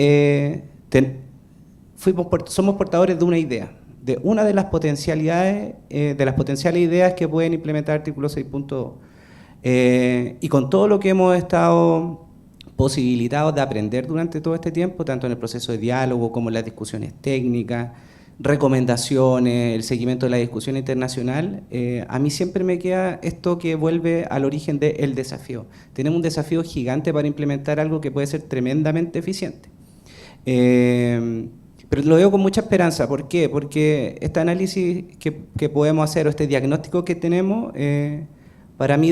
somos portadores de una idea, de una de las potencialidades, de las potenciales ideas que pueden implementar artículo 6.2. Y con todo lo que hemos estado posibilitados de aprender durante todo este tiempo, tanto en el proceso de diálogo como en las discusiones técnicas, recomendaciones, el seguimiento de la discusión internacional, a mí siempre me queda esto que vuelve al origen del desafío. Tenemos un desafío gigante para implementar algo que puede ser tremendamente eficiente. Pero lo veo con mucha esperanza. ¿Por qué? Porque este análisis que podemos hacer, o este diagnóstico que tenemos, para mí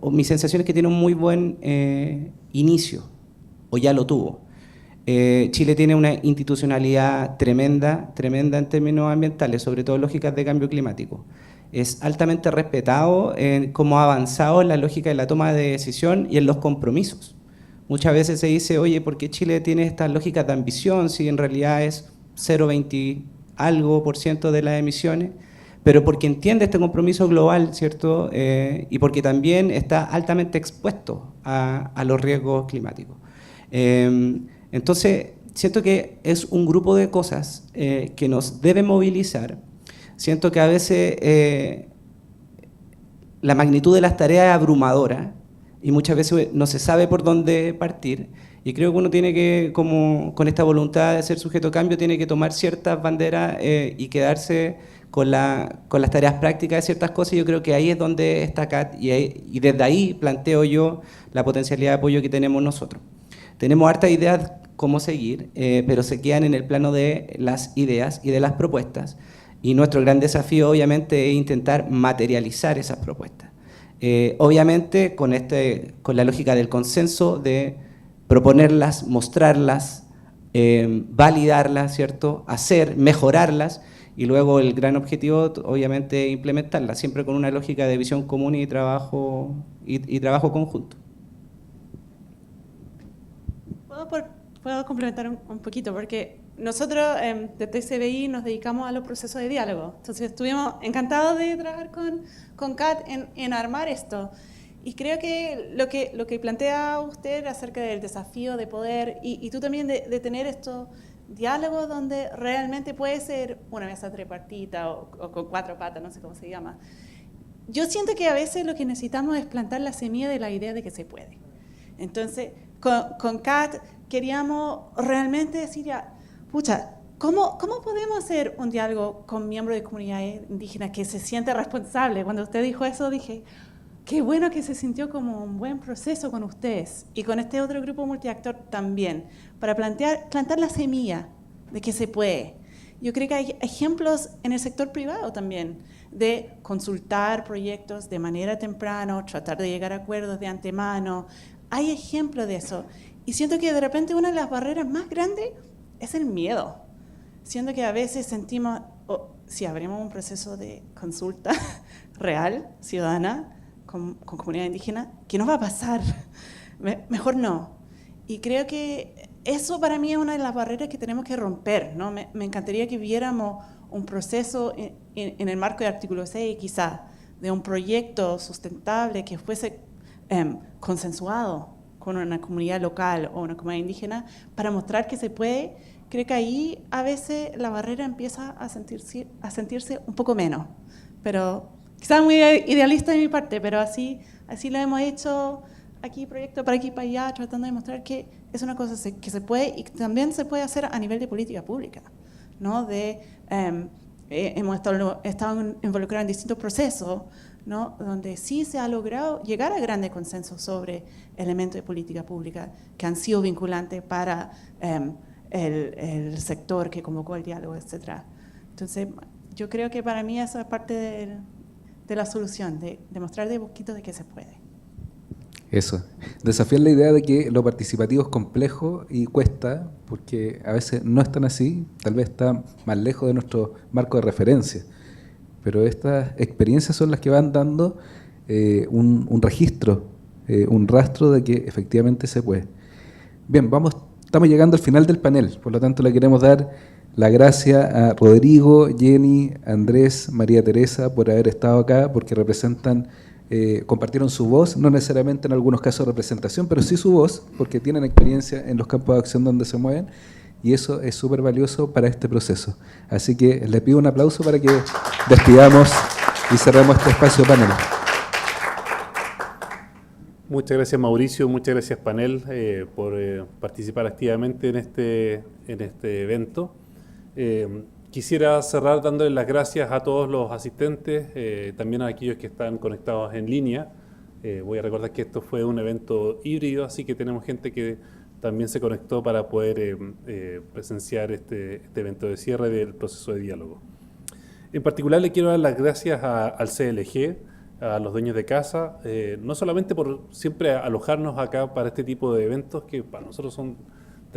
mi sensación es que tiene un muy buen inicio, o ya lo tuvo. Chile tiene una institucionalidad tremenda en términos ambientales, sobre todo lógicas de cambio climático. Es altamente respetado en cómo ha avanzado en la lógica de la toma de decisión y en los compromisos. Muchas veces se dice, oye, ¿por qué Chile tiene estas lógicas de ambición si en realidad es 0,20 algo % de las emisiones? Pero porque entiende este compromiso global, ¿cierto? Y porque también está altamente expuesto a los riesgos climáticos. Entonces, siento que es un grupo de cosas que nos debe movilizar. Siento que a veces la magnitud de las tareas es abrumadora y muchas veces no se sabe por dónde partir. Y creo que uno tiene que, como con esta voluntad de ser sujeto a cambio, tiene que tomar ciertas banderas y quedarse con las tareas prácticas de ciertas cosas. Yo creo que ahí es donde está CAT y desde ahí planteo yo la potencialidad de apoyo que tenemos nosotros. Tenemos hartas ideas cómo seguir, pero se quedan en el plano de las ideas y de las propuestas. Y nuestro gran desafío, obviamente, es intentar materializar esas propuestas. Obviamente, con la lógica del consenso, de proponerlas, mostrarlas, validarlas, ¿cierto? Hacer, mejorarlas, y luego el gran objetivo, obviamente, es implementarlas, siempre con una lógica de visión común y trabajo conjunto. ¿Puedo complementar un poquito? Porque nosotros de TCBI nos dedicamos a los procesos de diálogo. Entonces estuvimos encantados de trabajar con Kat en armar esto. Y creo que lo que plantea usted acerca del desafío de poder, y tú también de tener estos diálogos donde realmente puede ser una mesa tripartita o con 4 patas, no sé cómo se llama. Yo siento que a veces lo que necesitamos es plantar la semilla de la idea de que se puede. Entonces, con Kat queríamos realmente decir, ya, pucha, ¿cómo podemos hacer un diálogo con miembros de comunidades indígenas que se siente responsable? Cuando usted dijo eso, dije, qué bueno que se sintió como un buen proceso con ustedes y con este otro grupo multiactor también, para plantar la semilla de que se puede. Yo creo que hay ejemplos en el sector privado también, de consultar proyectos de manera temprana, tratar de llegar a acuerdos de antemano. Hay ejemplos de eso. Y siento que de repente una de las barreras más grandes es el miedo. Siento que a veces sentimos, si abrimos un proceso de consulta real, ciudadana, con comunidad indígena, ¿qué nos va a pasar? Mejor no. Y creo que eso para mí es una de las barreras que tenemos que romper, ¿no? Me encantaría que viéramos un proceso en el marco del artículo 6, quizás, de un proyecto sustentable que fuese consensuado con una comunidad local o una comunidad indígena para mostrar que se puede. Creo que ahí a veces la barrera empieza a sentirse un poco menos. Pero quizás muy idealista de mi parte, pero así lo hemos hecho aquí, proyecto para aquí, para allá, tratando de mostrar que es una cosa que se puede y que también se puede hacer a nivel de política pública, ¿no? Hemos estado involucrados en distintos procesos, ¿no? Donde sí se ha logrado llegar a grandes consensos sobre elementos de política pública que han sido vinculantes para el sector que convocó el diálogo, etc. Entonces, yo creo que para mí esa es parte de la solución, de demostrar de poquito de que se puede. Eso, desafiar la idea de que lo participativo es complejo y cuesta, porque a veces no es tan así, tal vez está más lejos de nuestro marco de referencia, pero estas experiencias son las que van dando un registro, un rastro de que efectivamente se puede. Bien, estamos llegando al final del panel, por lo tanto le queremos dar las gracias a Rodrigo, Jenny, Andrés, María Teresa por haber estado acá, porque representan, compartieron su voz, no necesariamente en algunos casos representación, pero sí su voz, porque tienen experiencia en los campos de acción donde se mueven, y eso es súper valioso para este proceso. Así que les pido un aplauso para que despidamos y cerremos este espacio panel. Muchas gracias, Mauricio, muchas gracias, panel, por participar activamente en este evento. Quisiera cerrar dándoles las gracias a todos los asistentes, también a aquellos que están conectados en línea. Voy a recordar que esto fue un evento híbrido, así que tenemos gente que también se conectó para poder presenciar este evento de cierre del proceso de diálogo. En particular le quiero dar las gracias al CLG, a los dueños de casa, no solamente por siempre alojarnos acá para este tipo de eventos que para nosotros son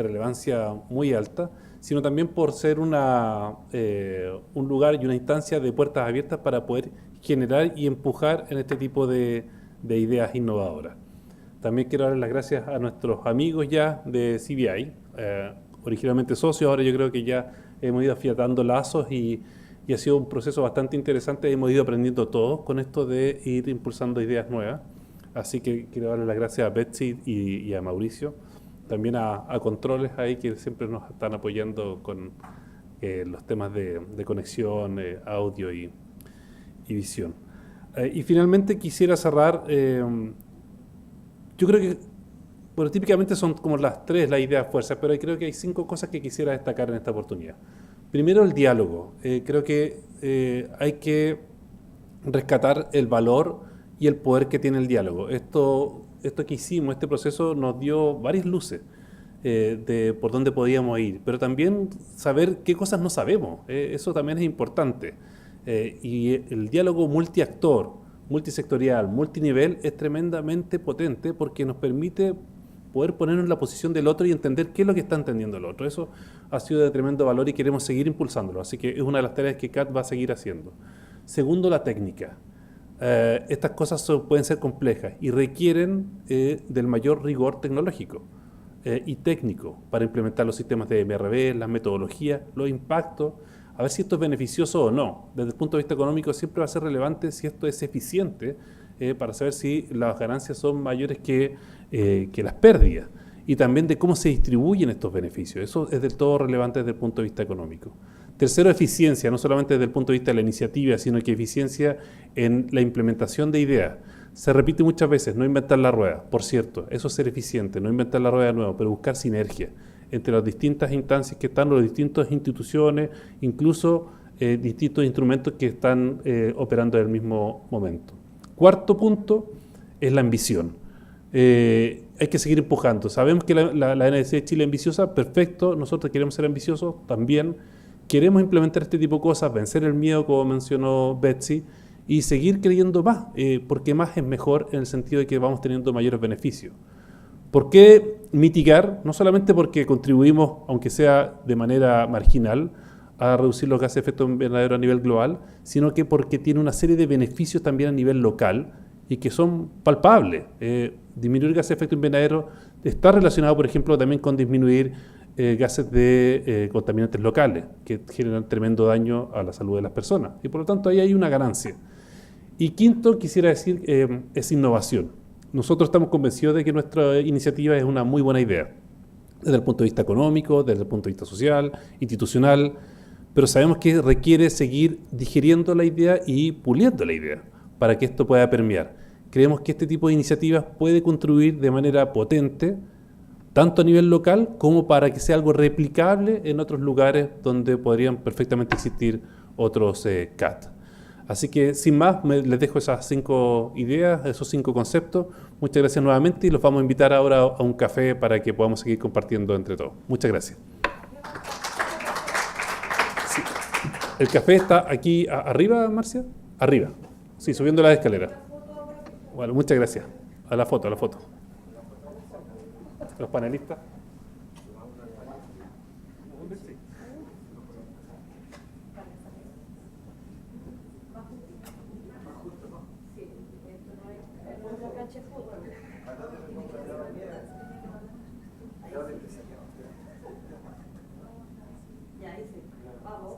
relevancia muy alta, sino también por ser un lugar y una instancia de puertas abiertas para poder generar y empujar en este tipo de ideas innovadoras. También quiero darles las gracias a nuestros amigos ya de CBI, originalmente socios, ahora yo creo que ya hemos ido afiatando lazos y ha sido un proceso bastante interesante, hemos ido aprendiendo todos con esto de ir impulsando ideas nuevas. Así que quiero darle las gracias a Betsy y a Mauricio, también a Controles ahí que siempre nos están apoyando con los temas de conexión, audio y visión. Y finalmente quisiera cerrar, yo creo que, bueno, típicamente son como las tres ideas fuerzas, pero creo que hay 5 cosas que quisiera destacar en esta oportunidad. Primero, el diálogo. Creo que hay que rescatar el valor y el poder que tiene el diálogo. Esto que hicimos, este proceso nos dio varias luces de por dónde podíamos ir, pero también saber qué cosas no sabemos. Eso también es importante. Y el diálogo multiactor, multisectorial, multinivel es tremendamente potente porque nos permite poder ponernos en la posición del otro y entender qué es lo que está entendiendo el otro. Eso ha sido de tremendo valor y queremos seguir impulsándolo. Así que es una de las tareas que CAT va a seguir haciendo. Segundo, la técnica. Estas cosas pueden ser complejas y requieren del mayor rigor tecnológico y técnico para implementar los sistemas de MRV, las metodologías, los impactos, a ver si esto es beneficioso o no. Desde el punto de vista económico siempre va a ser relevante si esto es eficiente para saber si las ganancias son mayores que las pérdidas y también de cómo se distribuyen estos beneficios. Eso es del todo relevante desde el punto de vista económico. Tercero, eficiencia, no solamente desde el punto de vista de la iniciativa, sino que eficiencia en la implementación de ideas. Se repite muchas veces, no inventar la rueda. Por cierto, eso es ser eficiente, no inventar la rueda de nuevo, pero buscar sinergia entre las distintas instancias que están, las distintas instituciones, incluso distintos instrumentos que están operando en el mismo momento. Cuarto punto es la ambición. Hay que seguir empujando. Sabemos que la NDC de Chile es ambiciosa, perfecto, nosotros queremos ser ambiciosos también. Queremos implementar este tipo de cosas, vencer el miedo, como mencionó Betsy, y seguir creyendo más, porque más es mejor en el sentido de que vamos teniendo mayores beneficios. ¿Por qué mitigar? No solamente porque contribuimos, aunque sea de manera marginal, a reducir los gases de efecto invernadero a nivel global, sino que porque tiene una serie de beneficios también a nivel local y que son palpables. Disminuir gases de efecto invernadero está relacionado, por ejemplo, también con disminuir gases de contaminantes locales que generan tremendo daño a la salud de las personas. Y por lo tanto ahí hay una ganancia. Y quinto, quisiera decir, es innovación. Nosotros estamos convencidos de que nuestra iniciativa es una muy buena idea, desde el punto de vista económico, desde el punto de vista social, institucional, pero sabemos que requiere seguir digiriendo la idea y puliendo la idea para que esto pueda permear. Creemos que este tipo de iniciativas puede contribuir de manera potente, tanto a nivel local como para que sea algo replicable en otros lugares donde podrían perfectamente existir otros CAT. Así que, sin más, les dejo esas 5 ideas, esos 5 conceptos. Muchas gracias nuevamente y los vamos a invitar ahora a un café para que podamos seguir compartiendo entre todos. Muchas gracias. Sí. ¿El café está aquí arriba, Marcia? Arriba. Sí, subiendo la escalera. Bueno, muchas gracias. A la foto, a la foto. Los panelistas. Ya, vamos.